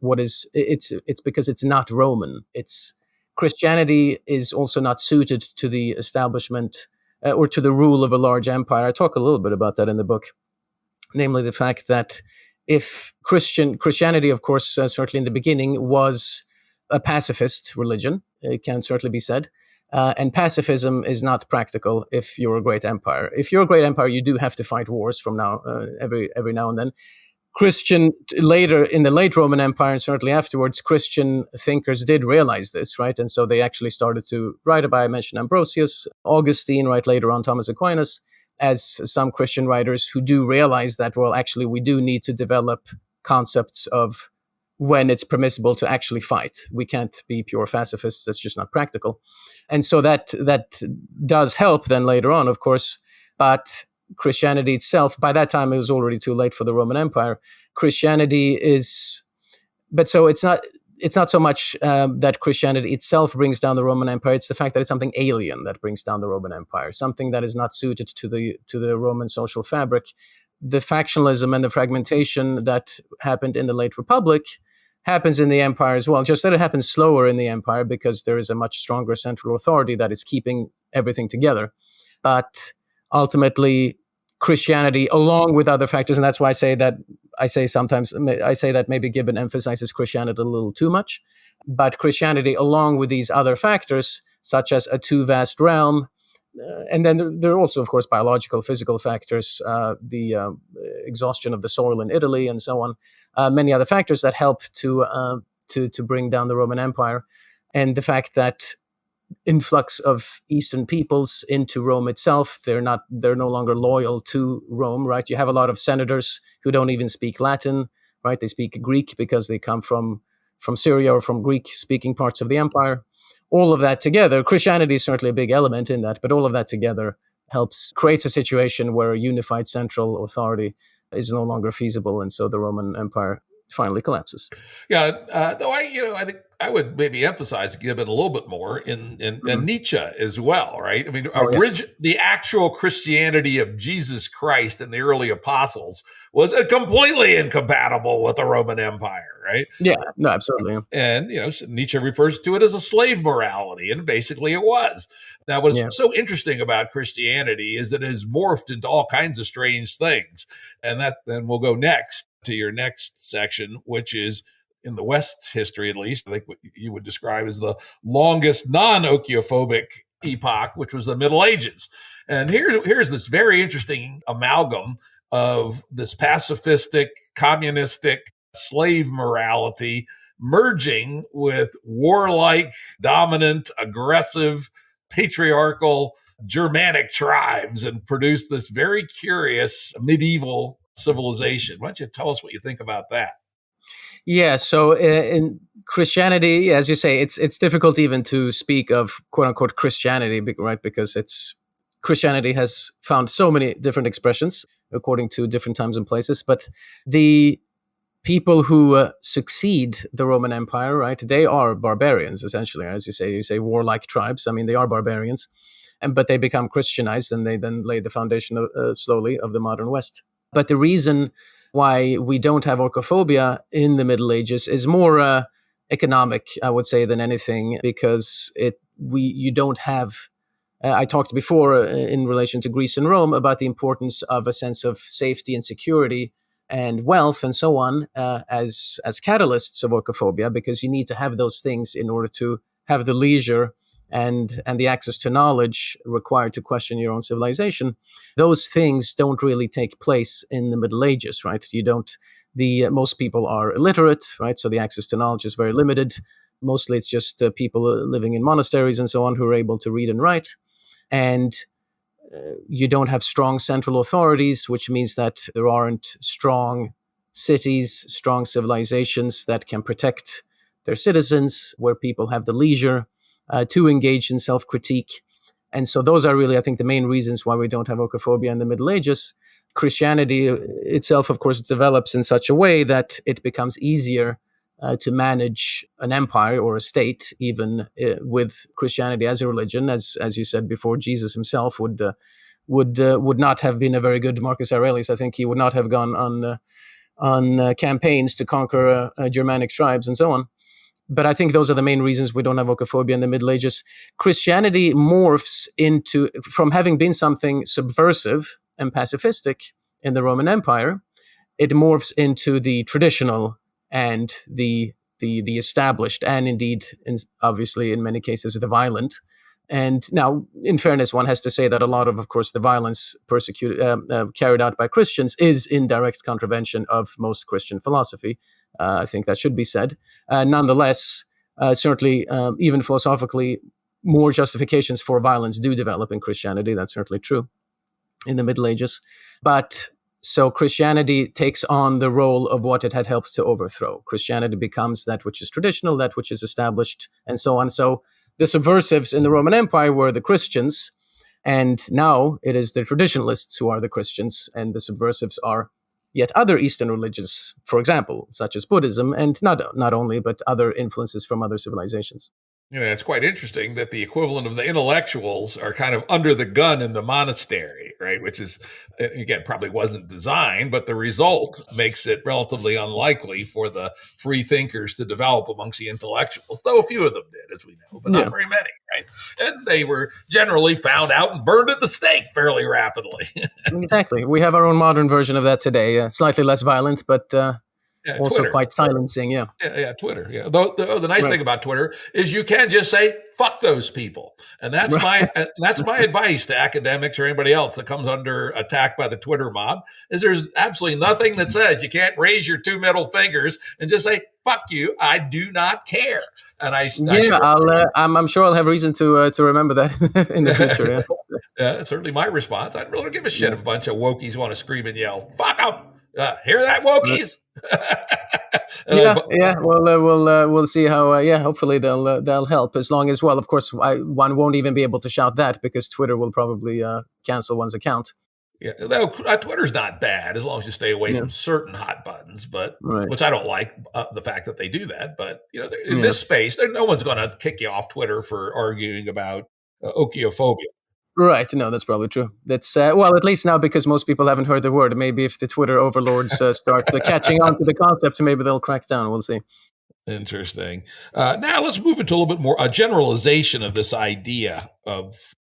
because it's not Roman. Christianity is also not suited to the establishment or to the rule of a large empire. I talk a little bit about that in the book, namely the fact that if Christianity, of course, certainly in the beginning, was a pacifist religion, it can certainly be said. And pacifism is not practical if you're a great empire. If you're a great empire, you do have to fight wars from every now and then. Later in the late Roman Empire and certainly afterwards, Christian thinkers did realize this, right? And so they actually started to write about, I mentioned Ambrosius, Augustine, right, later on Thomas Aquinas, as some Christian writers who do realize that, well, actually we do need to develop concepts of when it's permissible to actually fight. We can't be pure pacifists, that's just not practical. And so that does help then later on, of course, but Christianity itself, by that time it was already too late for the Roman Empire. Christianity is, but so it's not so much that Christianity itself brings down the Roman Empire. It's the fact that it's something alien that brings down the Roman Empire, something that is not suited to the Roman social fabric. The factionalism and the fragmentation that happened in the late Republic happens in the empire as well, just that it happens slower in the empire because there is a much stronger central authority that is keeping everything together. But ultimately, Christianity, along with other factors, and that's why I say that maybe Gibbon emphasizes Christianity a little too much, but Christianity, along with these other factors, such as a too vast realm, and then there are also, of course, biological, physical factors, the exhaustion of the soil in Italy, and so on, many other factors that help to bring down the Roman Empire, and the fact that influx of Eastern peoples into Rome itself. They're no longer loyal to Rome, right? You have a lot of senators who don't even speak Latin, right? They speak Greek because they come from Syria or from Greek-speaking parts of the empire. all of that together, Christianity is certainly a big element in that, but all of that together creates a situation where a unified central authority is no longer feasible, and so the Roman Empire finally collapses. Yeah, though I think I would maybe emphasize, give it a little bit more in Nietzsche as well, right? I mean, Yes. the actual Christianity of Jesus Christ and the early apostles was completely incompatible with the Roman Empire, right? Yeah, no, absolutely. And, Nietzsche refers to it as a slave morality, and basically it was. Now, what's Yeah. so interesting about Christianity is that it has morphed into all kinds of strange things. And then we'll go next to your next section, which is in the West's history, at least, I think what you would describe as the longest non-Ochiophobia epoch, which was the Middle Ages. And here's this very interesting amalgam of this pacifistic, communistic, slave morality merging with warlike, dominant, aggressive, patriarchal Germanic tribes and produced this very curious medieval civilization. Why don't you tell us what you think about that? Yeah, so in Christianity, as you say, it's difficult even to speak of quote unquote Christianity, right? Because Christianity has found so many different expressions according to different times and places. But the people who succeed the Roman Empire, right? They are barbarians, essentially, as you say warlike tribes. I mean, they are barbarians, but they become Christianized, and they then lay the foundation slowly of the modern West. But the reason why we don't have oikophobia in the Middle Ages is more economic, I would say, than anything, because you don't have. I talked before in relation to Greece and Rome about the importance of a sense of safety and security and wealth and so on as catalysts of oikophobia, because you need to have those things in order to have the leisure and the access to knowledge required to question your own civilization. Those things don't really take place in the Middle Ages, right? Most people are illiterate, right? So the access to knowledge is very limited. Mostly it's just people living in monasteries and so on who are able to read and write. And you don't have strong central authorities, which means that there aren't strong cities, strong civilizations that can protect their citizens, where people have the leisure to engage in self-critique. And so those are really, I think, the main reasons why we don't have oikophobia in the Middle Ages. Christianity itself, of course, develops in such a way that it becomes easier to manage an empire or a state, even with Christianity as a religion. As you said before, Jesus himself would not have been a very good Marcus Aurelius. I think he would not have gone on campaigns to conquer Germanic tribes and so on. But I think those are the main reasons we don't have oikophobia in the Middle Ages. Christianity morphs from having been something subversive and pacifistic in the Roman Empire, it morphs into the traditional and the established, and indeed, obviously, in many cases, the violent. And now, in fairness, one has to say that a lot of course, the violence carried out by Christians is in direct contravention of most Christian philosophy. I think that should be said. Nonetheless, certainly, even philosophically, more justifications for violence do develop in Christianity. That's certainly true in the Middle Ages. But so Christianity takes on the role of what it had helped to overthrow. Christianity becomes that which is traditional, that which is established, and so on. So the subversives in the Roman Empire were the Christians, and now it is the traditionalists who are the Christians, and the subversives are yet other Eastern religions, for example, such as Buddhism, and not only, but other influences from other civilizations. It's quite interesting that the equivalent of the intellectuals are kind of under the gun in the monastery, right? Which is, again, probably wasn't designed, but the result makes it relatively unlikely for the free thinkers to develop amongst the intellectuals, though a few of them did, as we know, but not very many, right? And they were generally found out and burned at the stake fairly rapidly. Exactly. We have our own modern version of that today, slightly less violent, but also Twitter. quite silencing, Twitter. Yeah. Though the nice thing about Twitter is you can just say "fuck those people," and that's my advice to academics or anybody else that comes under attack by the Twitter mob. Is there's absolutely nothing that says you can't raise your two middle fingers and just say "fuck you." I do not care, and I'm sure I'll have reason to remember that in the future. Yeah, it's certainly my response. I really don't give a shit if a bunch of wokies want to scream and yell "fuck them." Hear that, wokies? And Yeah. We'll see how. Hopefully they'll help. As long as, well, of course, one won't even be able to shout that because Twitter will probably cancel one's account. yeah, though Twitter's not bad as long as you stay away Yeah. from certain hot buttons, but Right. which I don't like the fact that they do that. But in Yeah. this space, no one's going to kick you off Twitter for arguing about Ochiophobia. Right. No, that's probably true. That's well, at least now because most people haven't heard the word. Maybe if the Twitter overlords start catching on to the concept, maybe they'll crack down. We'll see. Interesting. Now let's move into a little bit more a generalization of this idea of.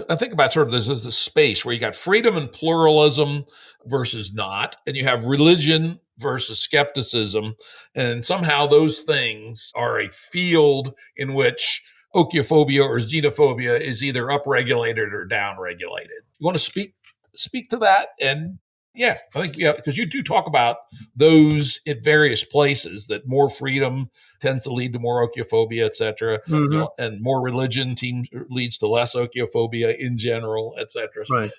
I think about sort of this space where you got freedom and pluralism versus not, and you have religion versus skepticism, and somehow those things are a field in which Ochiophobia or xenophobia is either upregulated or downregulated. You want to speak to that? And yeah, I think because you do talk about those in various places that more freedom tends to lead to more Ochiophobia, et cetera. Hmm. And more religion leads to less Ochiophobia in general, et cetera. Right.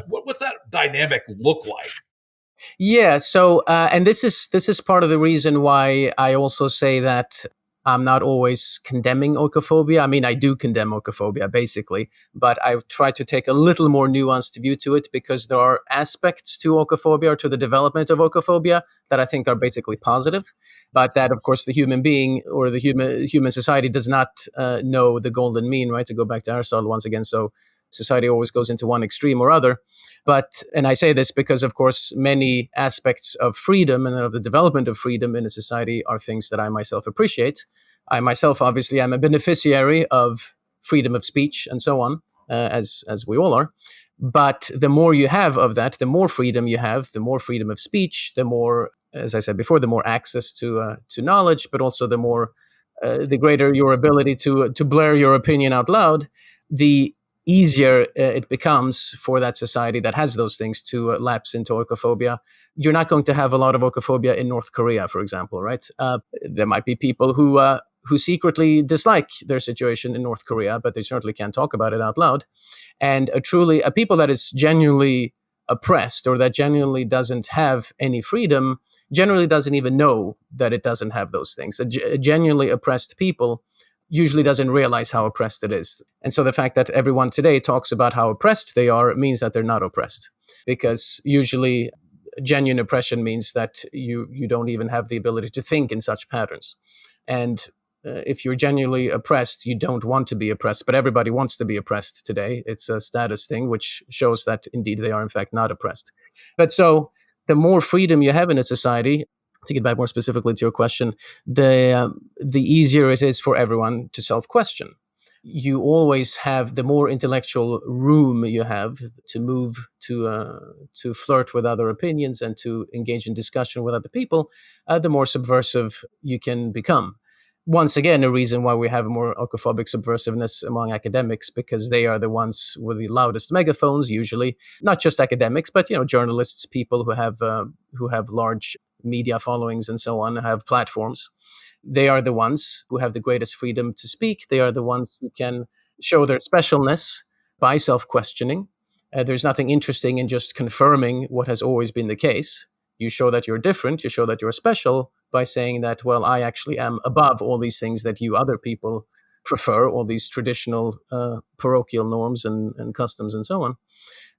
What's that dynamic look like? Yeah. So, and this is part of the reason why I also say that I'm not always condemning oikophobia. I mean, I do condemn oikophobia basically, but I try to take a little more nuanced view to it because there are aspects to oikophobia or to the development of oikophobia that I think are basically positive, but that of course the human being or the human society does not know the golden mean, right? To go back to Aristotle once again. So society always goes into one extreme or other. But, and I say this because, of course, many aspects of freedom and of the development of freedom in a society are things that I myself appreciate. I myself, obviously, am a beneficiary of freedom of speech and so on, as we all are. But the more you have of that, the more freedom you have, the more freedom of speech, the more, as I said before, the more access to knowledge, but also the greater your ability to blare your opinion out loud, the easier it becomes for that society that has those things to lapse into oikophobia. You're not going to have a lot of oikophobia in North Korea, for example, right? There might be people who secretly dislike their situation in North Korea, but they certainly can't talk about it out loud. And a people that is genuinely oppressed or that genuinely doesn't have any freedom generally doesn't even know that it doesn't have those things. A genuinely oppressed people usually doesn't realize how oppressed it is. And so the fact that everyone today talks about how oppressed they are means that they're not oppressed. Because usually genuine oppression means that you don't even have the ability to think in such patterns. And if you're genuinely oppressed, you don't want to be oppressed, but everybody wants to be oppressed today. It's a status thing, which shows that indeed they are in fact not oppressed. But so the more freedom you have in a society, to get back more specifically to your question, the easier it is for everyone to self-question. You always have the more intellectual room you have to move to flirt with other opinions and to engage in discussion with other people, the more subversive you can become. Once again, a reason why we have more oikophobic subversiveness among academics, because they are the ones with the loudest megaphones, usually not just academics, but journalists, people who have large media followings and so on, have platforms. They are the ones who have the greatest freedom to speak. They are the ones who can show their specialness by self-questioning. There's nothing interesting in just confirming what has always been the case. You show that you're different. You show that you're special by saying that, well, I actually am above all these things that you other people prefer, all these traditional parochial norms and customs and so on.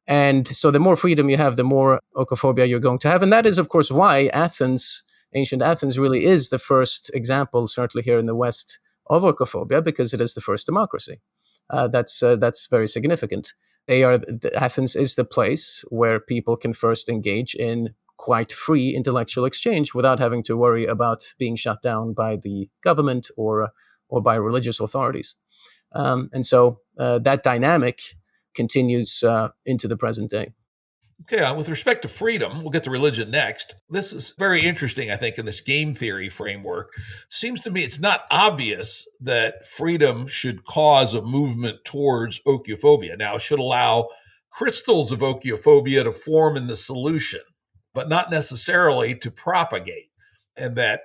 And so the more freedom you have, the more oikophobia you're going to have. And that is, of course, why ancient Athens really is the first example, certainly here in the West, of oikophobia, because it is the first democracy. That's very significant. Athens is the place where people can first engage in quite free intellectual exchange without having to worry about being shut down by the government or by religious authorities. And so that dynamic continues into the present day. Okay, with respect to freedom, we'll get to religion next. This is very interesting, I think, in this game theory framework. Seems to me it's not obvious that freedom should cause a movement towards Ochiophobia. Now, it should allow crystals of Ochiophobia to form in the solution, but not necessarily to propagate. And that,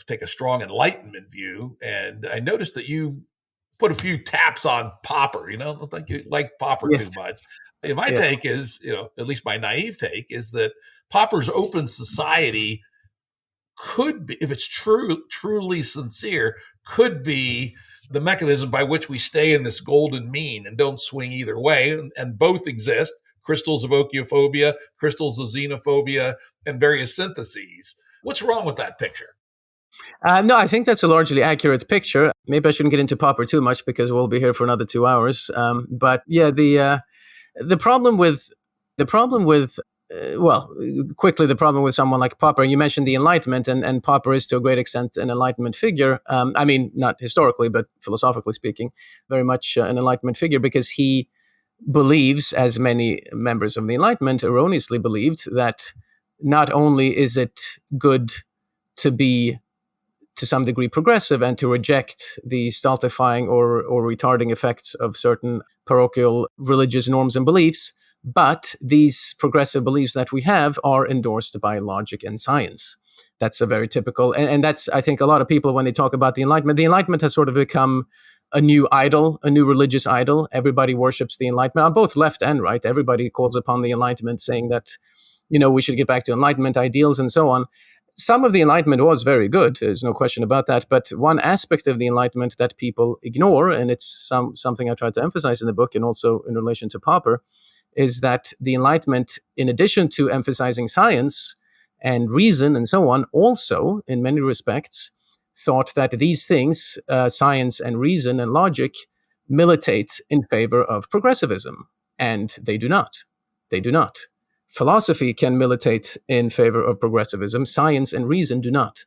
take a strong Enlightenment view. And I noticed that you put a few taps on Popper. I don't think you like Popper too Yes. much. My Yeah. take is, at least my naive take is that Popper's open society could be, if it's truly sincere, could be the mechanism by which we stay in this golden mean and don't swing either way. And both exist: crystals of Ochiophobia, crystals of xenophobia, and various syntheses. What's wrong with that picture? No, I think that's a largely accurate picture. Maybe I shouldn't get into Popper too much because we'll be here for another 2 hours. But yeah, the problem with well, quickly, the problem with someone like Popper, and you mentioned the Enlightenment, and Popper is to a great extent an Enlightenment figure. I mean, not historically, but philosophically speaking, very much an Enlightenment figure, because he believes, as many members of the Enlightenment erroneously believed, that not only is it good to be to some degree progressive and to reject the stultifying or retarding effects of certain parochial religious norms and beliefs, but these progressive beliefs that we have are endorsed by logic and science. That's a very typical, and that's, I think, a lot of people, when they talk about the Enlightenment has sort of become a new idol, a new religious idol. Everybody worships the Enlightenment on both left and right. Everybody calls upon the Enlightenment, saying that, we should get back to Enlightenment ideals and so on. Some of the Enlightenment was very good, there's no question about that, but one aspect of the Enlightenment that people ignore, and it's something I tried to emphasize in the book and also in relation to Popper, is that the Enlightenment, in addition to emphasizing science and reason and so on, also, in many respects, thought that these things, science and reason and logic, militate in favor of progressivism. And they do not. They do not. Philosophy can militate in favor of progressivism. Science and reason do not.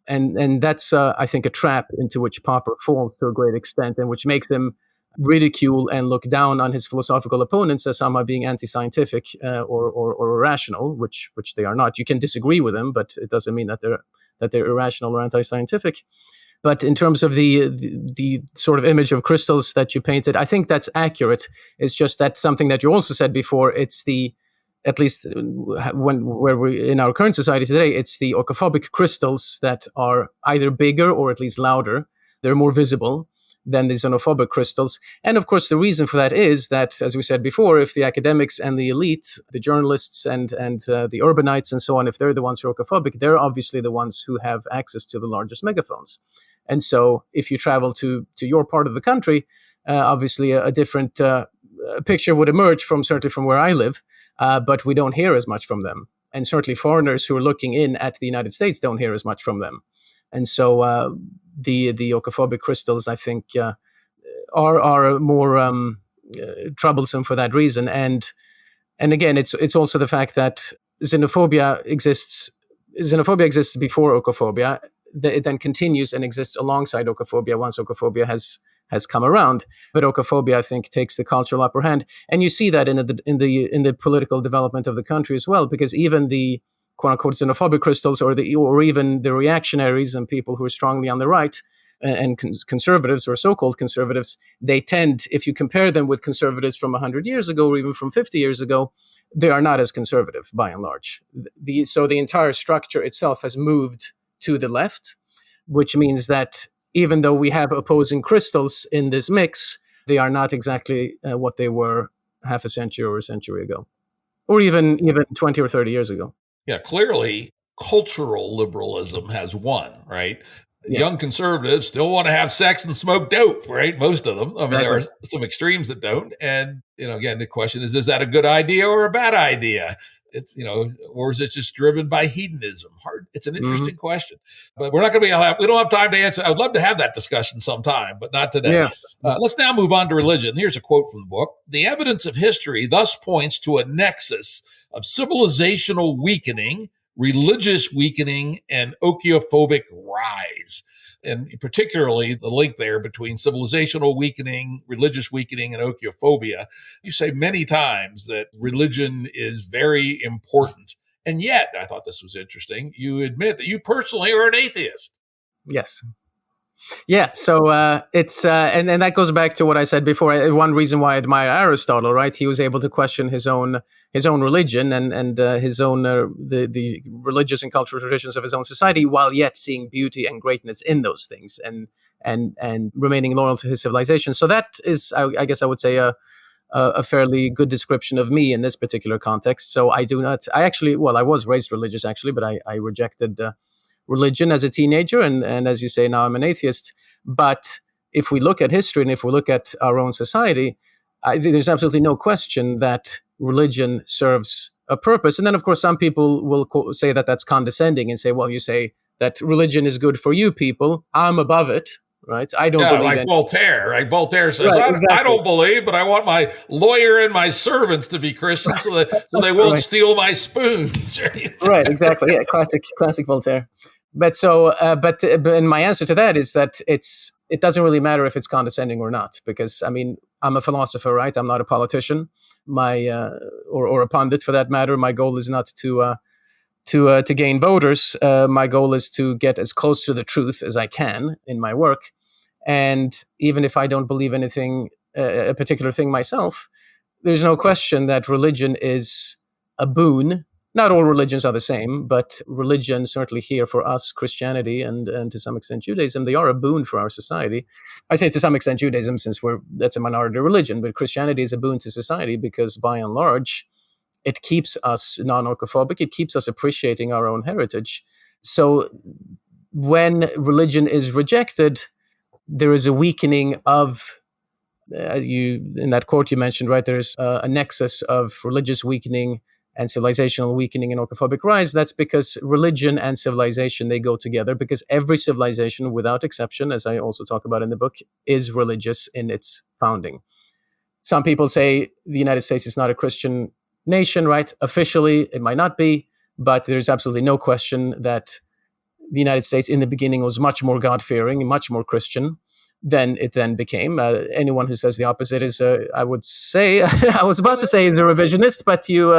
And that's, I think, a trap into which Popper falls to a great extent, and which makes him ridicule and look down on his philosophical opponents as somehow being anti-scientific or irrational, which they are not. You can disagree with them, but it doesn't mean that they're irrational or anti-scientific. But in terms of the sort of image of crystals that you painted, I think that's accurate. It's just that something that you also said before. It's at least where we in our current society today, it's the oikophobic crystals that are either bigger or at least louder. They're more visible than the xenophobic crystals. And of course, the reason for that is that, as we said before, if the academics and the elite, the journalists and the urbanites and so on, if they're the ones who are oikophobic, they're obviously the ones who have access to the largest megaphones. And so if you travel to your part of the country, obviously a different picture would emerge certainly from where I live. But we don't hear as much from them. And certainly foreigners who are looking in at the United States don't hear as much from them. And so the oikophobic crystals, I think, are more troublesome for that reason. And again, it's also the fact that xenophobia exists before oikophobia. It then continues and exists alongside oikophobia once oikophobia has come around. But oikophobia, I think, takes the cultural upper hand, and you see that in the political development of the country as well, because even the quote unquote xenophobic crystals, or even the reactionaries and people who are strongly on the right and conservatives or so-called conservatives, they tend, if you compare them with conservatives from 100 years ago or even from 50 years ago, they are not as conservative by and large. So the entire structure itself has moved to the left, which means that even though we have opposing crystals in this mix, they are not exactly what they were half a century or a century ago, or even 20 or 30 years ago. Yeah, clearly cultural liberalism has won, right? Yeah. Young conservatives still want to have sex and smoke dope, right? Most of them. I mean, exactly. There are some extremes that don't. And, again, the question is that a good idea or a bad idea? It's, or is it just driven by hedonism? It's an interesting question, but we're not going to we don't have time to answer. I would love to have that discussion sometime, but not today. Yeah. Let's now move on to religion. Here's a quote from the book. The evidence of history thus points to a nexus of civilizational weakening, religious weakening, and Ochiophobia rise. And particularly the link there between civilizational weakening, religious weakening, and Ochiophobia. You say many times that religion is very important. And yet, I thought this was interesting, you admit that you personally are an atheist. Yes. Yeah, so it's and that goes back to what I said before. One reason why I admire Aristotle, right? He was able to question his own religion and his own the religious and cultural traditions of his own society, while yet seeing beauty and greatness in those things and remaining loyal to his civilization. So that is, I guess, I would say a fairly good description of me in this particular context. So I was raised religious actually, but I rejected religion as a teenager, and as you say, now I'm an atheist. But if we look at history and if we look at our own society, I think there's absolutely no question that religion serves a purpose. And then, of course, some people will say that that's condescending and say, well, you say that religion is good for you people. I'm above it, right? I don't believe like in Voltaire, right? Voltaire says, right, I exactly. don't believe, but I want my lawyer and my servants to be Christians so they won't Right. steal my spoons. Right, exactly. Yeah, classic Voltaire. But my answer to that is that it doesn't really matter if it's condescending or not, because I mean I'm a philosopher, right? I'm not a politician. My or a pundit for that matter. My goal is not to gain voters. My goal is to get as close to the truth as I can in my work. And even if I don't believe anything, a particular thing myself, there's no question that religion is a boon. Not all religions are the same, but religion, certainly here for us, Christianity and to some extent Judaism, they are a boon for our society. I say to some extent Judaism since that's a minority religion, but Christianity is a boon to society because by and large, it keeps us non-oikophobic. It keeps us appreciating our own heritage. So when religion is rejected, there is a weakening of you in that quote you mentioned, right? There's a nexus of religious weakening and civilizational weakening and oikophobic rise. That's because religion and civilization, they go together, because every civilization, without exception, as I also talk about in the book, is religious in its founding. Some people say the United States is not a Christian nation, right? Officially, it might not be, but there's absolutely no question that the United States in the beginning was much more God-fearing and much more Christian than it then became. Anyone who says the opposite is, I would say, I was about to say is a revisionist, but you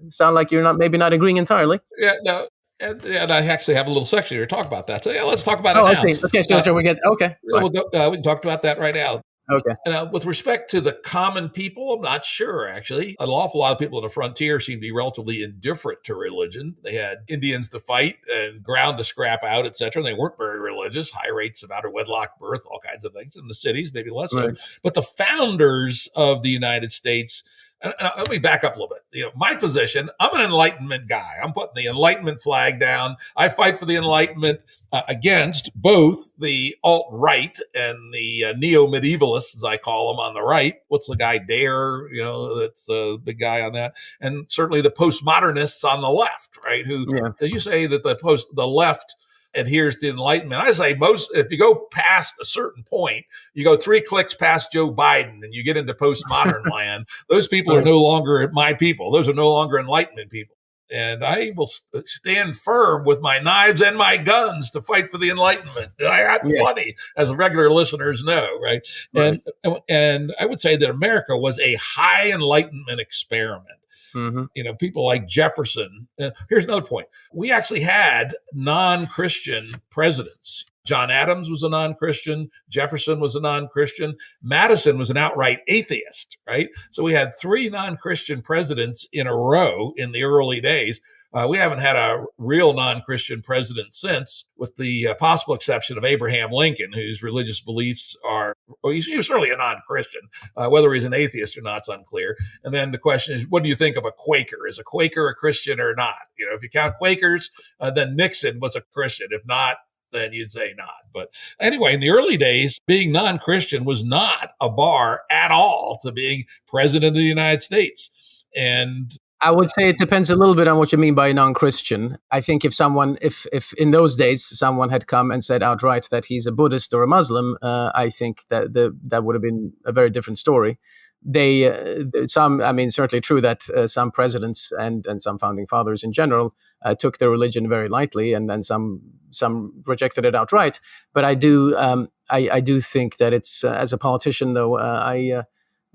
sound like you're maybe not agreeing entirely. Yeah, no. And I actually have a little section here to talk about that. So yeah, let's talk about it Oh, I now. see. Okay, so we get, okay, So fine. we can talk about that right now. Okay. And with respect to the common people, I'm not sure, actually. An awful lot of people on the frontier seem to be relatively indifferent to religion. They had Indians to fight and ground to scrap out, et cetera. And they weren't very religious, high rates of out-of-wedlock birth, all kinds of things. In the cities, maybe less so. Right. But the founders of the United States, and let me back up a little bit. My position, I'm an Enlightenment guy. I'm putting the Enlightenment flag down. I fight for the Enlightenment against both the alt-right and the neo-medievalists, as I call them, on the right. What's the guy, Dare? That's the big guy on that. And certainly the postmodernists on the left, right? Who you say that the left adheres to Enlightenment. I say if you go past a certain point, you go 3 clicks past Joe Biden and you get into postmodern land, those people are no longer my people. Those are no longer Enlightenment people. And I will stand firm with my knives and my guns to fight for the Enlightenment. And I got plenty, as regular listeners know, right? And I would say that America was a high Enlightenment experiment. Mm-hmm. People like Jefferson. Here's another point. We actually had non-Christian presidents. John Adams was a non-Christian. Jefferson was a non-Christian. Madison was an outright atheist, right? So we had 3 non-Christian presidents in a row in the early days. We haven't had a real non-Christian president since, with the possible exception of Abraham Lincoln, whose religious beliefs are, he was certainly a non-Christian. Whether he's an atheist or not is unclear. And then the question is, what do you think of a Quaker? Is a Quaker a Christian or not? If you count Quakers, then Nixon was a Christian. If not, then you'd say not. But anyway, in the early days, being non-Christian was not a bar at all to being president of the United States. And I would say it depends a little bit on what you mean by non-Christian. I think if in those days someone had come and said outright that he's a Buddhist or a Muslim, I think that would have been a very different story. Certainly true that some presidents and some founding fathers in general took their religion very lightly, and some rejected it outright. But I do think that it's as a politician, though,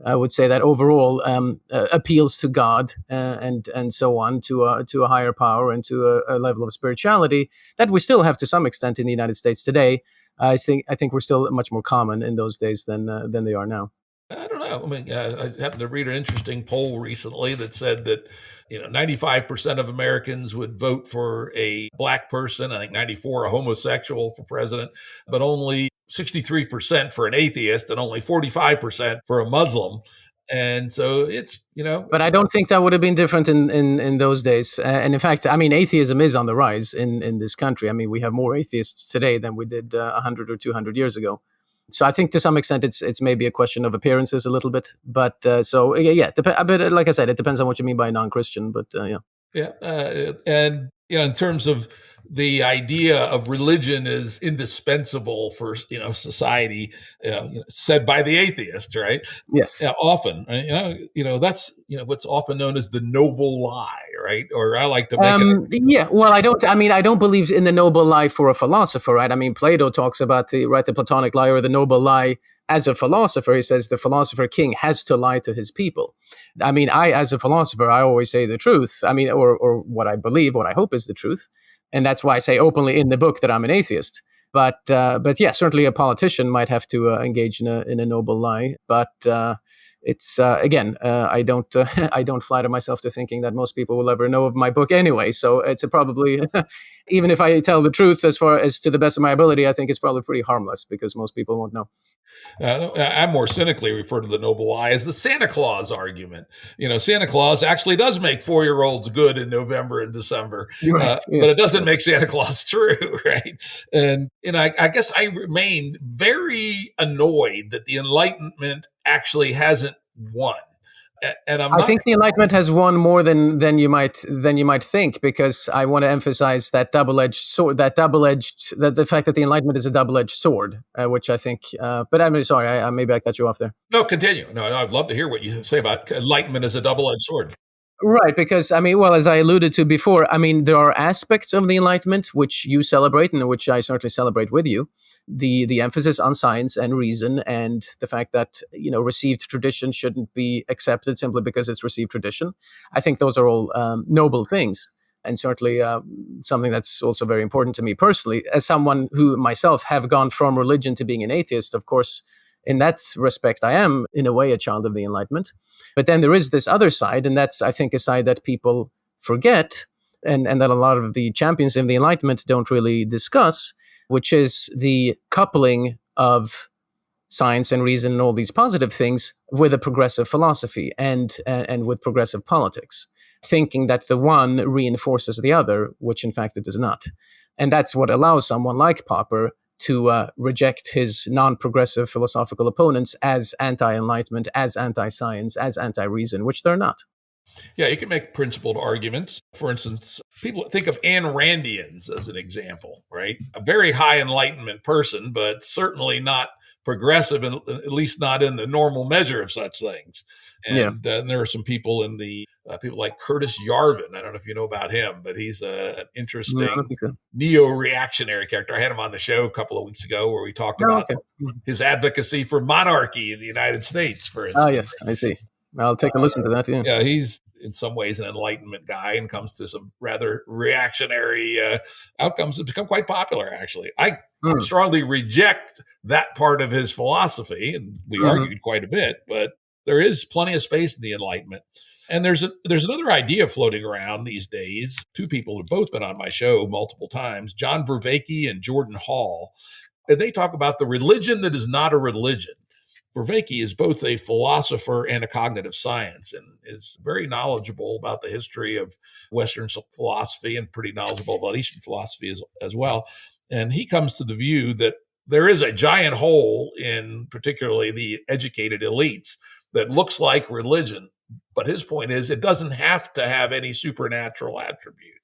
I would say that overall appeals to God and so on, to a higher power and to a level of spirituality that we still have to some extent in the United States today. I think we're still much more common in those days than they are now. I don't know. I mean, I happened to read an interesting poll recently that said that 95% of Americans would vote for a black person. I think 94 a homosexual for president, but only 63% for an atheist and only 45% for a Muslim. And so it's, But I don't think that would have been different in those days. And in fact, I mean, atheism is on the rise in this country. I mean, we have more atheists today than we did 100 or 200 years ago. So I think to some extent it's maybe a question of appearances a little bit. But so yeah, but like I said, it depends on what you mean by non-Christian. But yeah. Yeah. And, in terms of the idea of religion is indispensable for, society, said by the atheist, right? Yes. Yeah, often, that's, what's often known as the noble lie, right? Or I like to make it. Yeah, well, I don't believe in the noble lie for a philosopher, right? I mean, Plato talks about the Platonic lie or the noble lie as a philosopher. He says the philosopher king has to lie to his people. I mean, as a philosopher, I always say the truth. I mean, or what I believe, what I hope is the truth. And that's why I say openly in the book that I'm an atheist. But yeah, certainly a politician might have to engage in a noble lie. But it's again, I don't I don't flatter myself to thinking that most people will ever know of my book anyway. So it's probably even if I tell the truth as far as to the best of my ability, I think it's probably pretty harmless because most people won't know. I more cynically refer to the noble lie as the Santa Claus argument. Santa Claus actually does make 4-year-olds good in November and December, Right. but Yes. it doesn't make Santa Claus true, right? And I guess I remained very annoyed that the Enlightenment actually hasn't won. And I'm I not. think the Enlightenment has won more than you might think, because I want to emphasize that double-edged sword, that the fact that the Enlightenment is a double-edged sword, which I think. But I'm sorry, maybe I cut you off there. No, continue. No, I'd love to hear what you say about Enlightenment as a double-edged sword. Right, because I mean, well, as I alluded to before, I mean, there are aspects of the Enlightenment which you celebrate and which I certainly celebrate with you. The emphasis on science and reason, and the fact that received tradition shouldn't be accepted simply because it's received tradition. I think those are all noble things, and certainly something that's also very important to me personally, as someone who myself have gone from religion to being an atheist. Of course, in that respect, I am in a way a child of the Enlightenment. But then there is this other side, and that's, I think, a side that people forget, and that a lot of the champions of the Enlightenment don't really discuss, which is the coupling of science and reason and all these positive things with a progressive philosophy and with progressive politics, thinking that the one reinforces the other, which in fact it does not. And that's what allows someone like Popper to reject his non-progressive philosophical opponents as anti-enlightenment, as anti-science, as anti-reason, which they're not. Yeah, you can make principled arguments. For instance, people think of Ayn Randians as an example, right? A very high Enlightenment person, but certainly not progressive, and at least not in the normal measure of such things. And there are some people in the people like Curtis Yarvin. I don't know if you know about him, but he's an interesting neo-reactionary character. I had him on the show a couple of weeks ago where we talked about his advocacy for monarchy in the United States, for instance. Oh, yes, I see. I'll take a listen to that. Yeah, he's in some ways an Enlightenment guy and comes to some rather reactionary outcomes that become quite popular, actually. I strongly reject that part of his philosophy, and we argued quite a bit, but there is plenty of space in the Enlightenment. And there's another idea floating around these days. Two people have both been on my show multiple times, John Vervaeke and Jordan Hall, and they talk about the religion that is not a religion. Vervaeke is both a philosopher and a cognitive science, and is very knowledgeable about the history of Western philosophy and pretty knowledgeable about Eastern philosophy as well. And he comes to the view that there is a giant hole in particularly the educated elites that looks like religion. But his point is it doesn't have to have any supernatural attribute,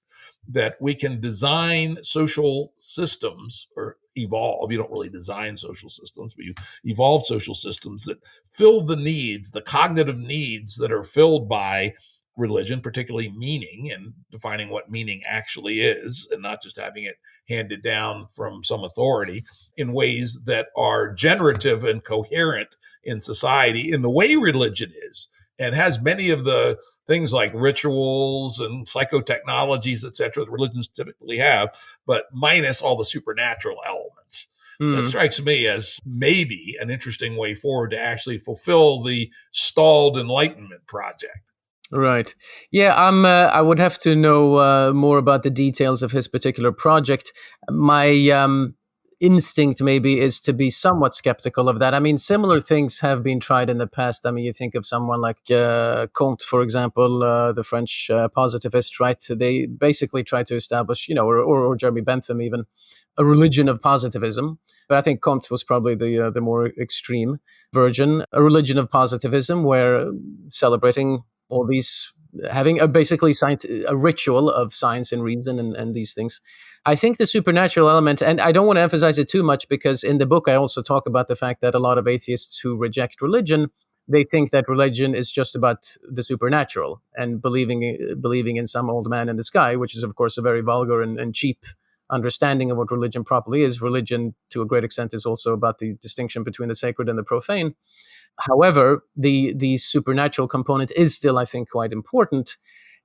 that we can design social systems or evolve. You don't really design social systems, but you evolve social systems that fill the needs, the cognitive needs that are filled by religion, particularly meaning and defining what meaning actually is, and not just having it handed down from some authority, in ways that are generative and coherent in society in the way religion is, and has many of the things like rituals and psychotechnologies, et cetera, that religions typically have, but minus all the supernatural elements. That strikes me as maybe an interesting way forward to actually fulfill the stalled Enlightenment project. Right. Yeah, I would have to know more about the details of his particular project. My instinct maybe is to be somewhat skeptical of that. I mean, similar things have been tried in the past. I mean, you think of someone like Comte, for example, the French positivist, right? They basically tried to establish, or Jeremy Bentham even, a religion of positivism. But I think Comte was probably the more extreme version, a religion of positivism, where celebrating all these, having basically a ritual of science and reason and these things. I think the supernatural element, and I don't want to emphasize it too much because in the book I also talk about the fact that a lot of atheists who reject religion, they think that religion is just about the supernatural and believing in some old man in the sky, which is of course a very vulgar and cheap understanding of what religion properly is. Religion, to a great extent, is also about the distinction between the sacred and the profane. However, the supernatural component is still, I think, quite important.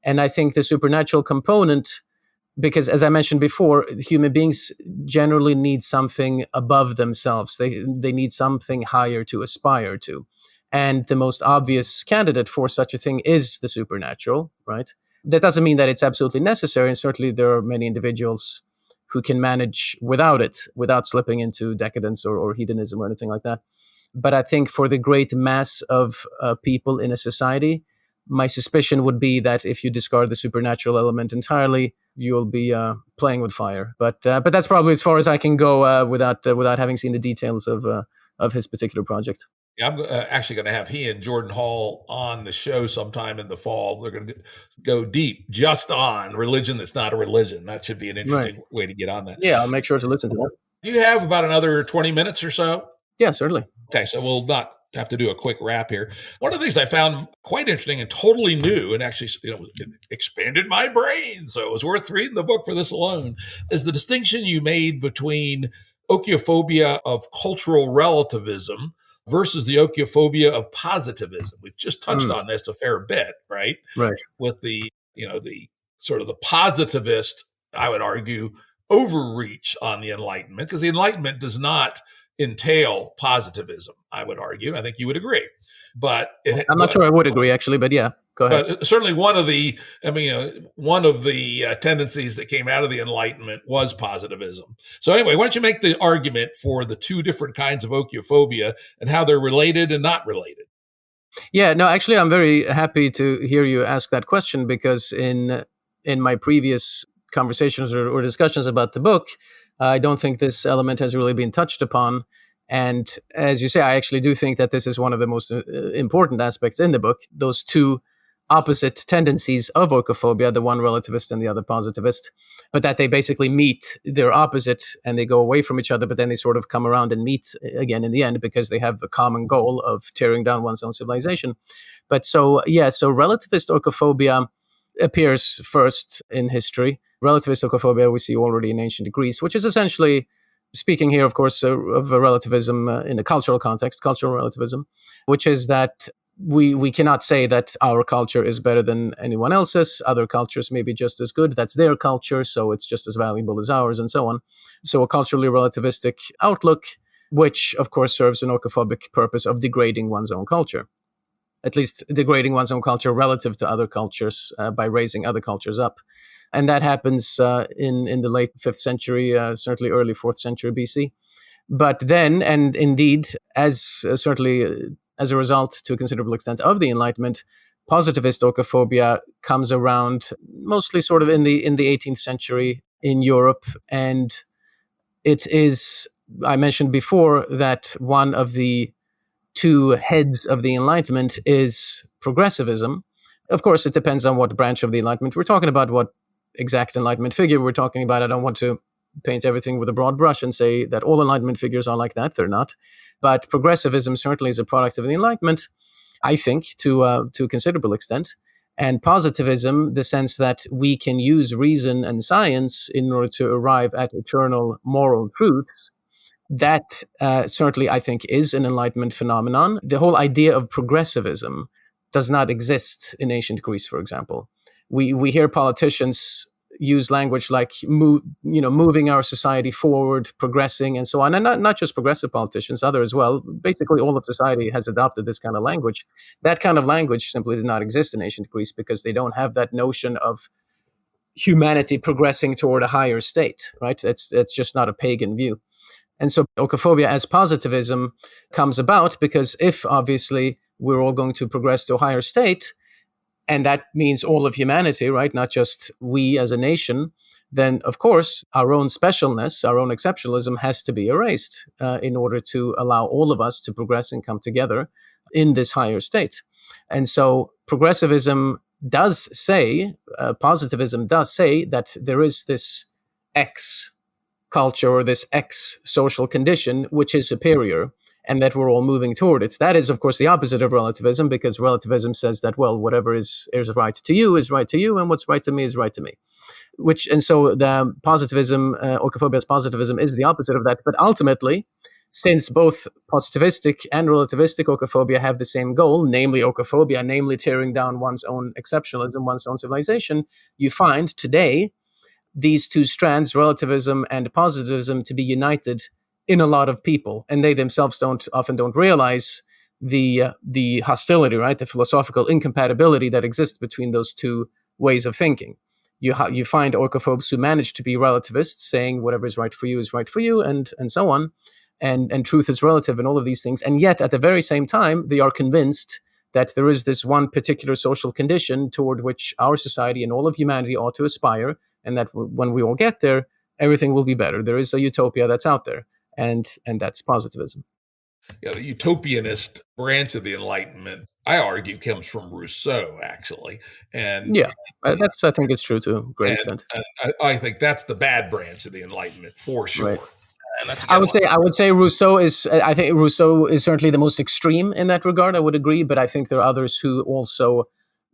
And I think the supernatural component, because as I mentioned before, human beings generally need something above themselves. They need something higher to aspire to. And the most obvious candidate for such a thing is the supernatural, right? That doesn't mean that it's absolutely necessary. And certainly there are many individuals who can manage without it, without slipping into decadence or hedonism or anything like that. But I think for the great mass of people in a society, my suspicion would be that if you discard the supernatural element entirely, you'll be playing with fire. But that's probably as far as I can go without having seen the details of his particular project. Yeah, I'm actually going to have he and Jordan Hall on the show sometime in the fall. They're going to go deep just on religion that's not a religion. That should be an interesting way to get on that. Yeah, I'll make sure to listen to that. Do you have about another 20 minutes or so? Yeah, certainly. Okay, so we'll not have to do a quick wrap here. One of the things I found quite interesting and totally new, and actually, it expanded my brain, so it was worth reading the book for this alone, is the distinction you made between Ochiophobia of cultural relativism versus the Ochiophobia of positivism. We've just touched on this a fair bit, right? Right. With the sort of the positivist, I would argue, overreach on the Enlightenment, because the Enlightenment does not entail positivism, I would argue. I think you would agree. But I'm not sure I would agree, actually, but yeah, go ahead. But certainly one of the tendencies that came out of the Enlightenment was positivism. So anyway, why don't you make the argument for the two different kinds of Ochiophobia and how they're related and not related? Yeah, no, actually, I'm very happy to hear you ask that question, because in my previous conversations or discussions about the book, I don't think this element has really been touched upon. And as you say, I actually do think that this is one of the most important aspects in the book, those two opposite tendencies of oikophobia, the one relativist and the other positivist, but that they basically meet, they're opposite and they go away from each other, but then they sort of come around and meet again in the end because they have the common goal of tearing down one's own civilization. But so relativist oikophobia appears first in history. Relativist oikophobia we see already in ancient Greece, which is essentially, speaking here, of course, of relativism in a cultural context, cultural relativism, which is that we cannot say that our culture is better than anyone else's. Other cultures may be just as good. That's their culture, so it's just as valuable as ours, and so on. So a culturally relativistic outlook, which, of course, serves an oikophobic purpose of degrading one's own culture, at least degrading one's own culture relative to other cultures by raising other cultures up. And that happens in the late 5th century, certainly early 4th century BC. But then, and indeed, certainly as a result, to a considerable extent, of the Enlightenment, positivist oikophobia comes around mostly sort of in the 18th century in Europe. And it is, I mentioned before, that one of the two heads of the Enlightenment is progressivism. Of course, it depends on what branch of the Enlightenment we're talking about, what exact Enlightenment figure we're talking about. I don't want to paint everything with a broad brush and say that all Enlightenment figures are like that. They're not. But progressivism certainly is a product of the Enlightenment, I think, to a considerable extent. And positivism, the sense that we can use reason and science in order to arrive at eternal moral truths, that certainly, I think, is an Enlightenment phenomenon. The whole idea of progressivism does not exist in ancient Greece, for example. We hear politicians use language like moving our society forward, progressing, and so on. And not just progressive politicians, other as well. Basically, all of society has adopted this kind of language. That kind of language simply did not exist in ancient Greece because they don't have that notion of humanity progressing toward a higher state, right? That's just not a pagan view. And so oikophobia as positivism comes about because if obviously we're all going to progress to a higher state, and that means all of humanity, right? Not just we as a nation, then of course our own specialness, our own exceptionalism has to be erased in order to allow all of us to progress and come together in this higher state. And so progressivism does say, positivism does say that there is this X culture or this X social condition which is superior and that we're all moving toward it. That is, of course, the opposite of relativism, because relativism says that, well, whatever is right to you is right to you, and what's right to me is right to me. And so the positivism, oikophobia as positivism, is the opposite of that. But ultimately, since both positivistic and relativistic oikophobia have the same goal, namely oikophobia, namely tearing down one's own exceptionalism, one's own civilization, you find today these two strands, relativism and positivism, to be united in a lot of people, and they themselves often don't realize the hostility, right? The philosophical incompatibility that exists between those two ways of thinking. You find oikophobes who manage to be relativists, saying whatever is right for you, and so on, and truth is relative, and all of these things, and yet at the very same time they are convinced that there is this one particular social condition toward which our society and all of humanity ought to aspire, and that when we all get there, everything will be better. There is a utopia that's out there. And that's positivism. Yeah, the utopianist branch of the Enlightenment, I argue, comes from Rousseau, actually. And yeah, I think it's true to a great extent. I think that's the bad branch of the Enlightenment for sure. Right. I would say Rousseau is. I think Rousseau is certainly the most extreme in that regard. I would agree, but I think there are others who also,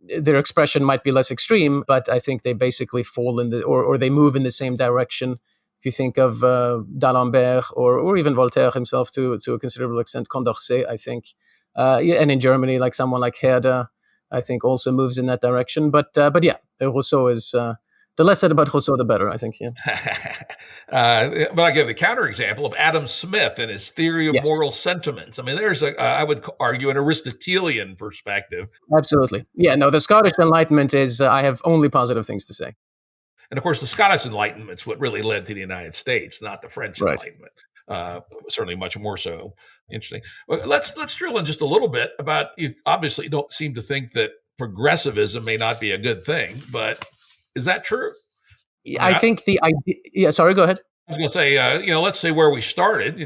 their expression might be less extreme, but I think they basically fall in or they move in the same direction. If you think of D'Alembert or even Voltaire himself to a considerable extent, Condorcet, I think, and in Germany, like someone like Herder, I think also moves in that direction. But yeah, Rousseau is the less said about Rousseau, the better, I think. Yeah. But I give the counterexample of Adam Smith and his theory of moral sentiments. I mean, there's I would argue, an Aristotelian perspective. Absolutely. Yeah. No, the Scottish Enlightenment is. I have only positive things to say. And of course, the Scottish Enlightenment's what really led to the United States, not the French Enlightenment. Certainly much more so. Interesting. Well, let's drill in just a little bit about, you obviously don't seem to think that progressivism may not be a good thing, but is that true? I think the idea. Yeah, sorry, go ahead. I was going to say, let's say where we started,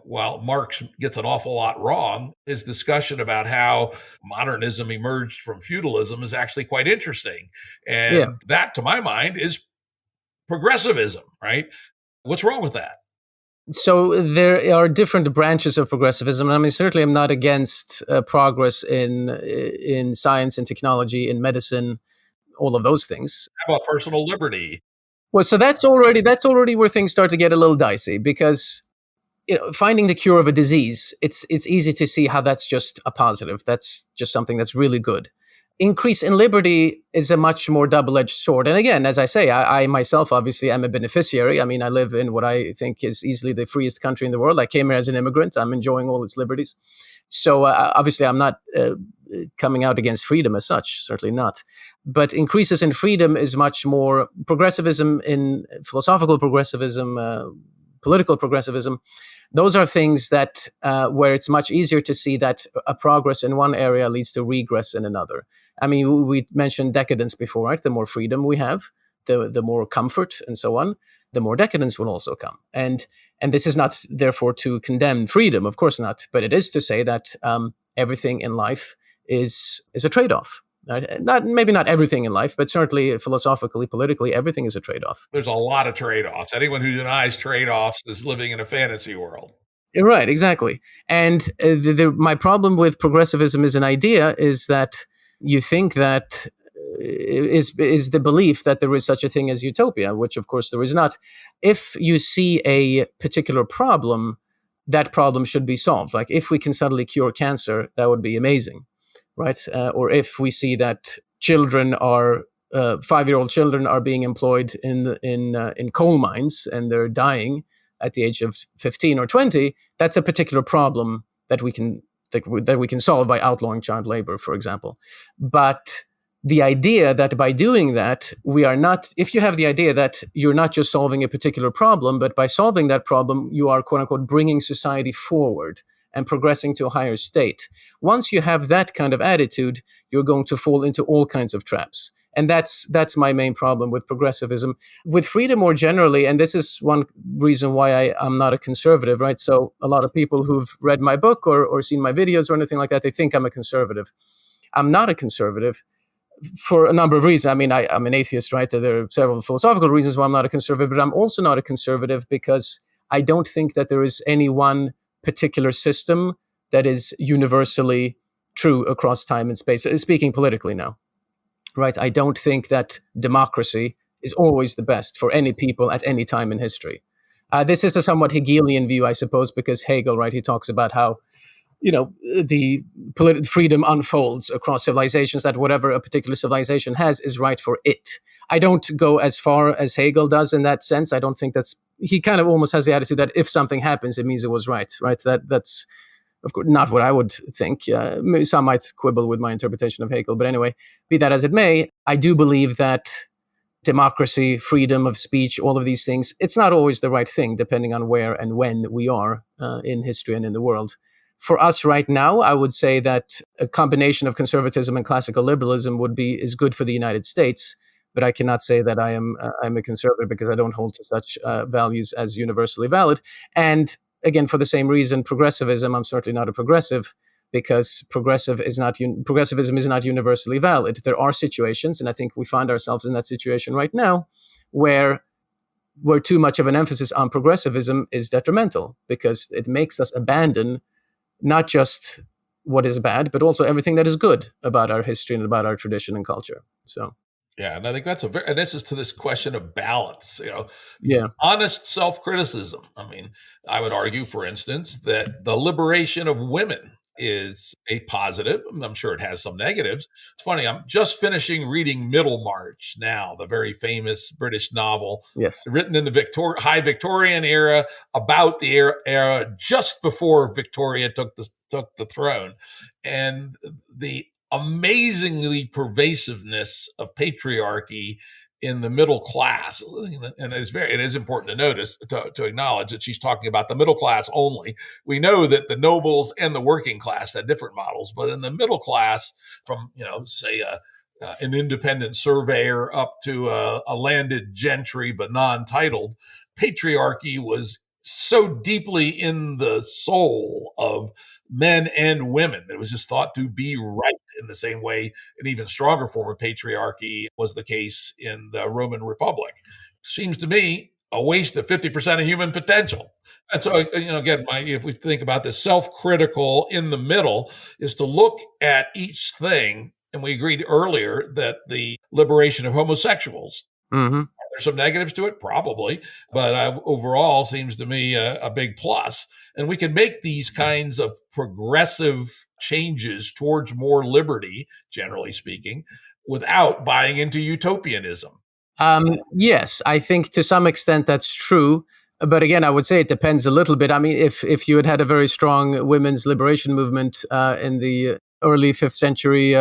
while Marx gets an awful lot wrong, his discussion about how modernism emerged from feudalism is actually quite interesting. And that, to my mind, is progressivism, right? What's wrong with that? So there are different branches of progressivism. I mean, certainly I'm not against progress in science and technology, in medicine, all of those things. How about personal liberty? Well, so that's already where things start to get a little dicey, because finding the cure of a disease, it's easy to see how that's just a positive. That's just something that's really good. Increase in liberty is a much more double-edged sword. And again, as I say, I myself obviously am a beneficiary. I mean, I live in what I think is easily the freest country in the world. I came here as an immigrant. I'm enjoying all its liberties. So obviously I'm not coming out against freedom as such, certainly not. But increases in freedom is much more progressivism, in philosophical progressivism, political progressivism. Those are things that where it's much easier to see that a progress in one area leads to regress in another. I mean, we mentioned decadence before, right? The more freedom we have, the more comfort and so on, the more decadence will also come. And this is not therefore to condemn freedom, of course not, but it is to say that everything in life is a trade-off. Maybe not everything in life, but certainly philosophically, politically, everything is a trade-off. There's a lot of trade-offs. Anyone who denies trade-offs is living in a fantasy world. Right, exactly. And my problem with progressivism as an idea is that you think that is the belief that there is such a thing as utopia, which of course there is not. If you see a particular problem, that problem should be solved. Like if we can suddenly cure cancer, that would be amazing. Right? Or if we see that children are 5-year-old children are being employed in coal mines and they're dying at the age of 15 or 20, that's a particular problem that we can solve by outlawing child labor, for example. But the idea that by doing that, we are not, if you have the idea that you're not just solving a particular problem, but by solving that problem, you are, quote unquote, bringing society forward and progressing to a higher state. Once you have that kind of attitude, you're going to fall into all kinds of traps. And that's my main problem with progressivism. With freedom more generally, and this is one reason why I'm not a conservative, right? So a lot of people who've read my book or seen my videos or anything like that, they think I'm a conservative. I'm not a conservative for a number of reasons. I mean, I'm an atheist, right? There are several philosophical reasons why I'm not a conservative, but I'm also not a conservative because I don't think that there is any one particular system that is universally true across time and space, speaking politically now, right? I don't think that democracy is always the best for any people at any time in history. This is a somewhat Hegelian view, I suppose, because Hegel, right, he talks about how the freedom unfolds across civilizations, that whatever a particular civilization has is right for it. I don't go as far as Hegel does in that sense. I don't think he kind of almost has the attitude that if something happens, it means it was right? That's, of course, not what I would think. Some might quibble with my interpretation of Hegel, but anyway, be that as it may, I do believe that democracy, freedom of speech, all of these things, it's not always the right thing, depending on where and when we are in history and in the world. For us right now, I would say that a combination of conservatism and classical liberalism is good for the United States. But I cannot say that I'm a conservative because I don't hold to such values as universally valid. And again, for the same reason, progressivism, I'm certainly not a progressive because progressivism is not universally valid. There are situations, and I think we find ourselves in that situation right now, where too much of an emphasis on progressivism is detrimental because it makes us abandon not just what is bad, but also everything that is good about our history and about our tradition and culture. So, yeah, and I think and this is to this question of balance, yeah, honest self-criticism. I mean, I would argue, for instance, that the liberation of women is a positive. I'm sure it has some negatives. It's funny, I'm just finishing reading Middlemarch now, the very famous British novel, yes, written in the high Victorian era, about the era just before Victoria took the throne, and the amazingly pervasiveness of patriarchy in the middle class. And it is important to notice, to acknowledge that she's talking about the middle class only. We know that the nobles and the working class had different models, but in the middle class, from, say, an independent surveyor up to a landed gentry but non-titled, patriarchy was so deeply in the soul of men and women that it was just thought to be right, in the same way an even stronger form of patriarchy was the case in the Roman Republic. Seems to me a waste of 50% of human potential. And so, again, if we think about this self-critical in the middle, is to look at each thing. And we agreed earlier that the liberation of homosexuals, mm-hmm. there's some negatives to it, probably, but overall seems to me a big plus. And we can make these kinds of progressive changes towards more liberty, generally speaking, without buying into utopianism. Yes, I think to some extent that's true. But again, I would say it depends a little bit. I mean, if you had a very strong women's liberation movement in the early 5th century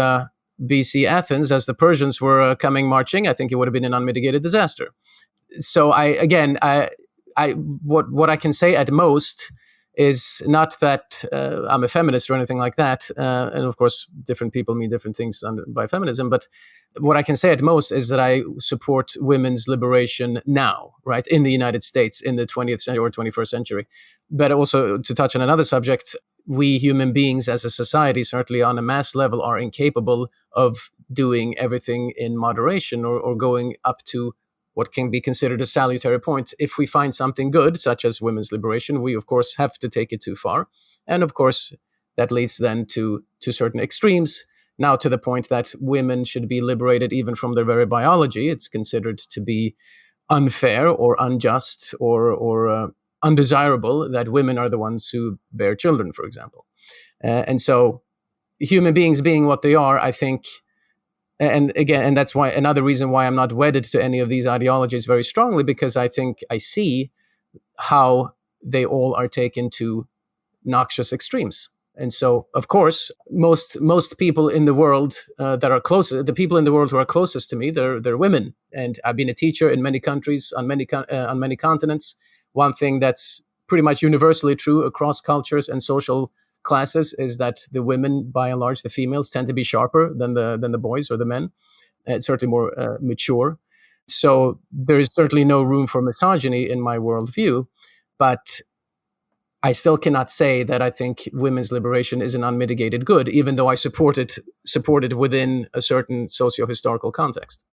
BC Athens, as the Persians were coming marching, I think it would have been an unmitigated disaster. So what I can say at most is not that I'm a feminist or anything like that. And of course, different people mean different things by feminism. But what I can say at most is that I support women's liberation now, right, in the United States in the 20th century or 21st century. But also, to touch on another subject, we human beings as a society, certainly on a mass level, are incapable of doing everything in moderation or going up to what can be considered a salutary point. If we find something good, such as women's liberation, we, of course, have to take it too far. And, of course, that leads then to certain extremes. Now, to the point that women should be liberated even from their very biology. It's considered to be unfair or unjust or undesirable that women are the ones who bear children, for example. And so human beings being what they are, I think, and again, and that's why another reason why I'm not wedded to any of these ideologies very strongly, because I think I see how they all are taken to noxious extremes. And so, of course, most people in the world that are closest, the people in the world who are closest to me, they're women. And I've been a teacher in many countries, on many continents. One thing that's pretty much universally true across cultures and social classes is that the women, by and large, the females, tend to be sharper than the boys or the men. Certainly more mature. So there is certainly no room for misogyny in my worldview, but I still cannot say that I think women's liberation is an unmitigated good, even though I support it within a certain socio-historical context.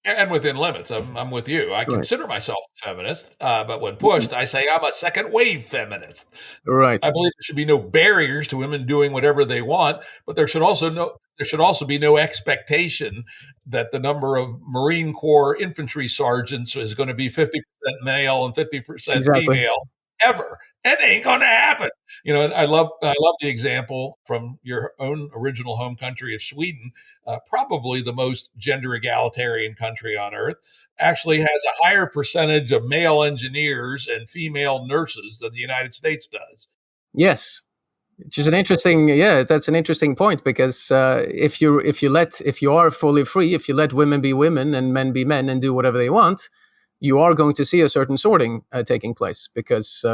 And within limits. I'm with you. I Right. consider myself a feminist, but when pushed, I say I'm a second wave feminist. Right. I believe there should be no barriers to women doing whatever they want, but there should also be no expectation that the number of Marine Corps infantry sergeants is going to be 50% male and 50% Exactly. female ever. It ain't going to happen. And I love the example from your own original home country of Sweden, probably the most gender egalitarian country on earth, actually has a higher percentage of male engineers and female nurses than the United States does. Yes. Which is an interesting, that's an interesting point, because if you are fully free, if you let women be women and men be men and do whatever they want, you are going to see a certain sorting taking place, because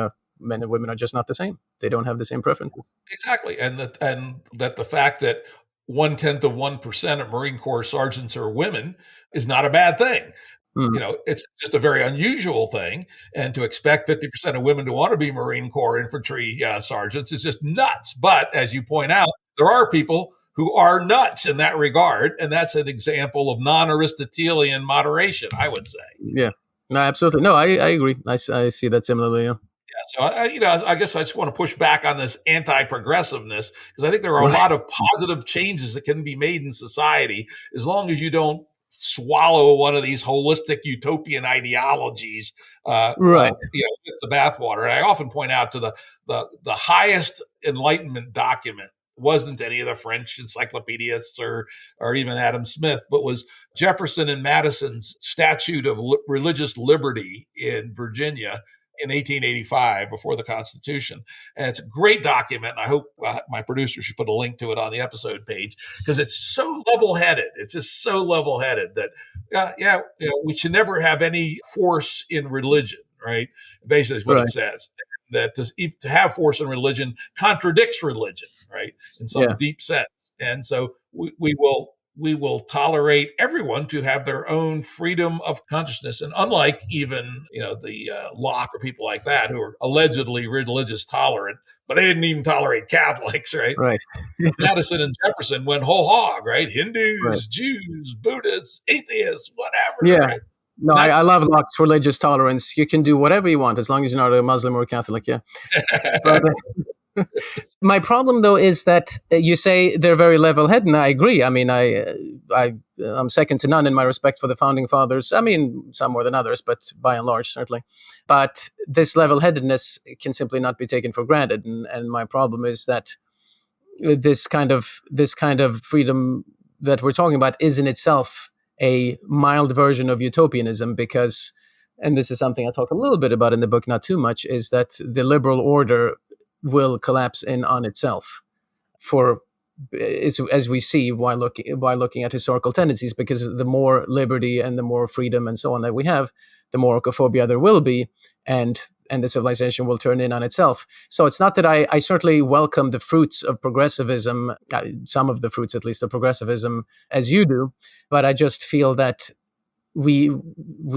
men and women are just not the same. They don't have the same preferences. Exactly, and that the fact that 0.1% of Marine Corps sergeants are women is not a bad thing. Mm. It's just a very unusual thing, and to expect 50% of women to want to be Marine Corps infantry sergeants is just nuts. But as you point out, there are people who are nuts in that regard, and that's an example of non-Aristotelian moderation, I would say. Yeah, no, absolutely. No, I agree. I see that similarly. Yeah. So I guess I just want to push back on this anti-progressiveness, because I think there are a Right. lot of positive changes that can be made in society as long as you don't swallow one of these holistic utopian ideologies, Right. with the bathwater. And I often point out to the highest Enlightenment document wasn't any of the French encyclopedists or even Adam Smith, but was Jefferson and Madison's Statute of Religious Liberty in Virginia in 1885, before the Constitution. And it's a great document. And I hope my producer should put a link to it on the episode page, because it's so level-headed. It's just so level-headed that, we should never have any force in religion, right? Basically, is what Right. it says. That to have force in religion contradicts religion, right? In some Yeah. deep sense. And so we will tolerate everyone to have their own freedom of consciousness. And unlike even, the Locke or people like that, who are allegedly religious tolerant, but they didn't even tolerate Catholics, right? Right. Madison and Jefferson went whole hog, right? Right. Hindus, Jews, Buddhists, atheists, whatever, Yeah. right? No, Not I love Locke's religious tolerance. You can do whatever you want as long as you're not a Muslim or a Catholic. Yeah. But my problem, though, is that you say they're very level-headed, and I agree. I mean, I'm second to none in my respect for the founding fathers. I mean, some more than others, but by and large, certainly. But this level-headedness can simply not be taken for granted, and my problem is that this kind of freedom that we're talking about is in itself a mild version of utopianism, because, and this is something I talk a little bit about in the book, not too much, is that the liberal order will collapse in on itself, for as we see while looking at historical tendencies, because the more liberty and the more freedom and so on that we have, the more oikophobia there will be, and the civilization will turn in on itself. So it's not that I certainly welcome the fruits of progressivism, some of the fruits at least of progressivism, as you do, but I just feel that we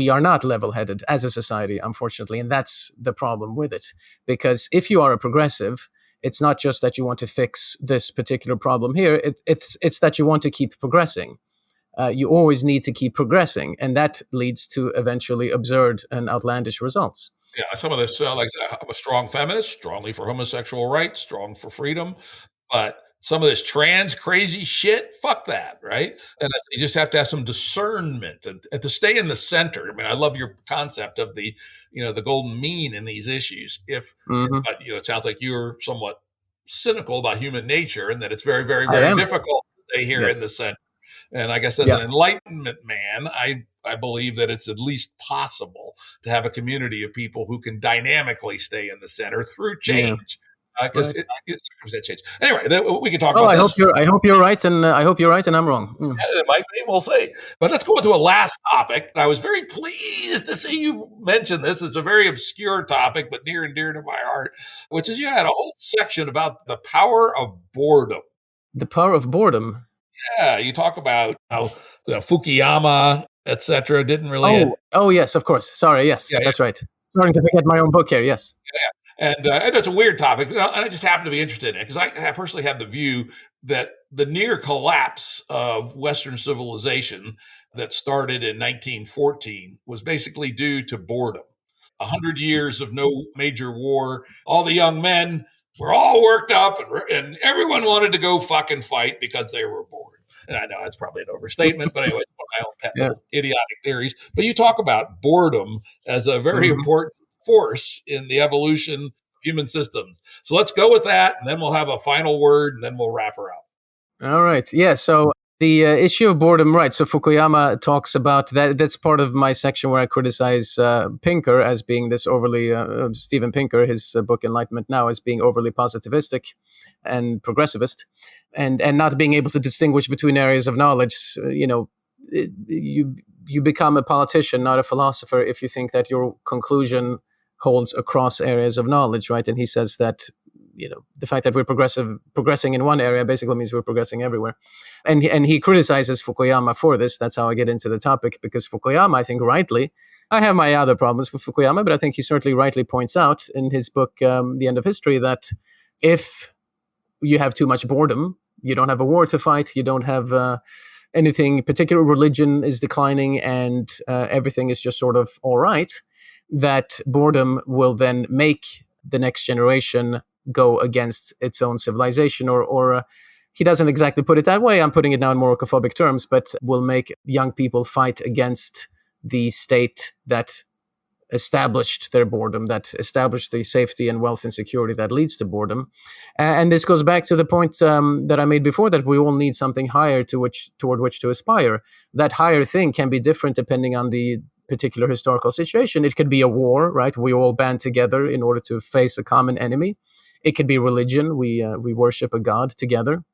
are not level-headed as a society, unfortunately, and that's the problem with it. Because if you are a progressive, it's not just that you want to fix this particular problem here; it's that you want to keep progressing. You always need to keep progressing, and that leads to eventually absurd and outlandish results. Yeah, some of this, like I'm a strong feminist, strongly for homosexual rights, strong for freedom, but some of this trans crazy shit, fuck that, right? And you just have to have some discernment and to stay in the center. I mean, I love your concept of the golden mean in these issues. Hmm. But it sounds like you're somewhat cynical about human nature, and that it's very, very, I very am. difficult to stay here in Yes. the center. And I guess as Yeah. an Enlightenment man, I believe that it's at least possible to have a community of people who can dynamically stay in the center through Yeah. change. because Right. circumstance change. Anyway, we can talk Well, about I hope this. you're right, and I hope you're right, and I'm wrong. It might be. We'll see. But let's go into a last topic. And I was very pleased to see you mention this. It's a very obscure topic, but near and dear to my heart, which is you had a whole section about the power of boredom. The power of boredom. Yeah, you talk about how Fukuyama, etc., didn't really. Oh, yes, of course. Sorry, yes, Yeah, that's right. Starting to forget my own book here. Yes. and it's a weird topic, and I just happen to be interested in it because I personally have the view that the near collapse of Western civilization that started in 1914 was basically due to boredom. 100 years of no major war, all the young men were all worked up, and everyone wanted to go fucking fight because they were bored. And I know that's probably an overstatement, but anyway, it's one of my own pet little idiotic theories. But you talk about boredom as a very important force in the evolution of human systems. So let's go with that, and then we'll have a final word, and then we'll wrap her up. All right. Yeah. So the issue of boredom, right? So Fukuyama talks about that. That's part of my section where I criticize Pinker as being this overly Steven Pinker, his book Enlightenment Now, as being overly positivistic and progressivist, and not being able to distinguish between areas of knowledge. You become a politician, not a philosopher, if you think that your conclusion holds across areas of knowledge, right? And he says that the fact that we're progressing in one area basically means we're progressing everywhere. And he criticizes Fukuyama for this. That's how I get into the topic, because Fukuyama, I think rightly, I have my other problems with Fukuyama, but I think he certainly rightly points out in his book, The End of History, that if you have too much boredom, you don't have a war to fight, you don't have anything particular, religion is declining, and everything is just sort of all right, that boredom will then make the next generation go against its own civilization, or he doesn't exactly put it that way. I'm putting it now in more oikophobic terms, but will make young people fight against the state that established their boredom, that established the safety and wealth and security that leads to boredom. And this goes back to the point that I made before, that we all need something higher toward which to aspire. That higher thing can be different depending on the particular historical situation. It could be a war, right? We all band together in order to face a common enemy. It could be religion. We worship a god together.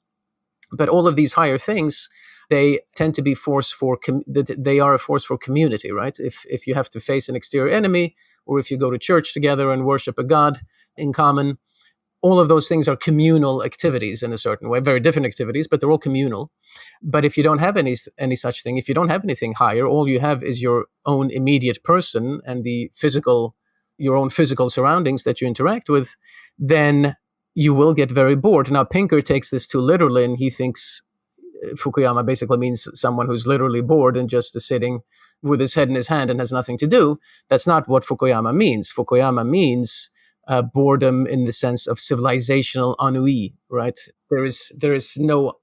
But all of these higher things, they tend to be they are a force for community, right? If you have to face an exterior enemy, or if you go to church together and worship a god in common, all of those things are communal activities in a certain way, very different activities, but they're all communal. But if you don't have any such thing, if you don't have anything higher, all you have is your own immediate person and your own physical surroundings that you interact with, then you will get very bored. Now, Pinker takes this too literally, and he thinks Fukuyama basically means someone who's literally bored and just is sitting with his head in his hand and has nothing to do. That's not what Fukuyama means. Fukuyama means boredom in the sense of civilizational ennui, right? There is no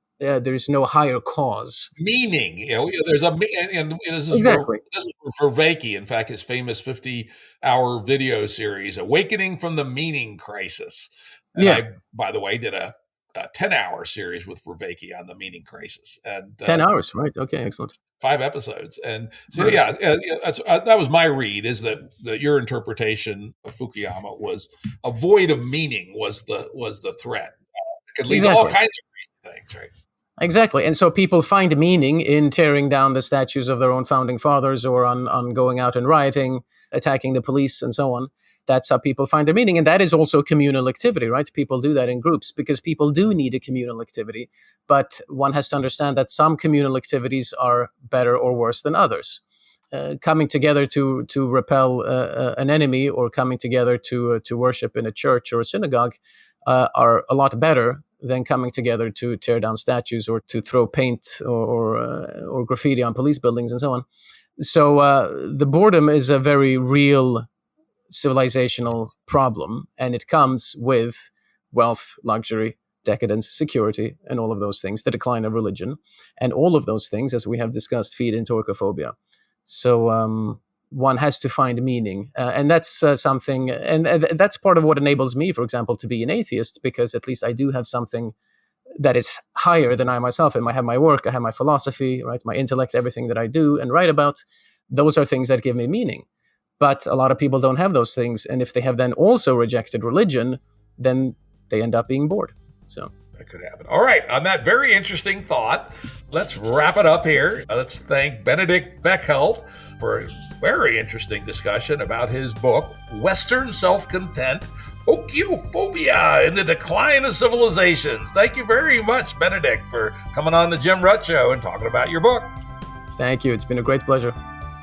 higher cause. Meaning, there's and this is Exactly. this is Vervaeke, in fact, his famous 50-hour video series, Awakening from the Meaning Crisis. And I, by the way, did a 10-hour series with Vervaeke on the meaning crisis. And 10 hours, right? Okay, excellent. 5 episodes. And so, that was my read, is that your interpretation of Fukuyama was a void of meaning was the threat. It could lead to all kinds of things, right? Exactly. And so people find meaning in tearing down the statues of their own founding fathers, or on going out and rioting, attacking the police, and so on. That's how people find their meaning. And that is also communal activity, right? People do that in groups because people do need a communal activity. But one has to understand that some communal activities are better or worse than others. Coming together to repel an enemy, or coming together to worship in a church or a synagogue are a lot better than coming together to tear down statues or to throw paint or graffiti on police buildings and so on. So the boredom is a very real civilizational problem, and it comes with wealth, luxury, decadence, security, and all of those things, the decline of religion, and all of those things, as we have discussed, feed into oikophobia. So one has to find meaning, and that's something, and that's part of what enables me, for example, to be an atheist, because at least I do have something that is higher than I myself am. I have my work, I have my philosophy, right, my intellect, everything that I do and write about. Those are things that give me meaning. But a lot of people don't have those things. And if they have then also rejected religion, then they end up being bored. So that could happen. All right. On that very interesting thought, let's wrap it up here. Let's thank Benedict Beckeld for a very interesting discussion about his book, Western Self-Contempt, Ochiophobia and the Decline of Civilizations. Thank you very much, Benedict, for coming on the Jim Rutt Show and talking about your book. thank you. It's been a great pleasure.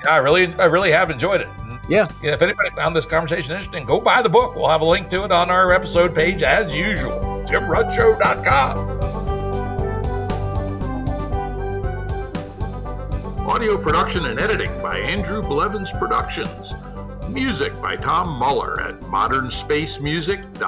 Yeah, I really have enjoyed it. Yeah. If anybody found this conversation interesting, go buy the book. We'll have a link to it on our episode page as usual. JimRuttShow.com. Audio production and editing by Andrew Blevins Productions. Music by Tom Muller at modernspacemusic.com.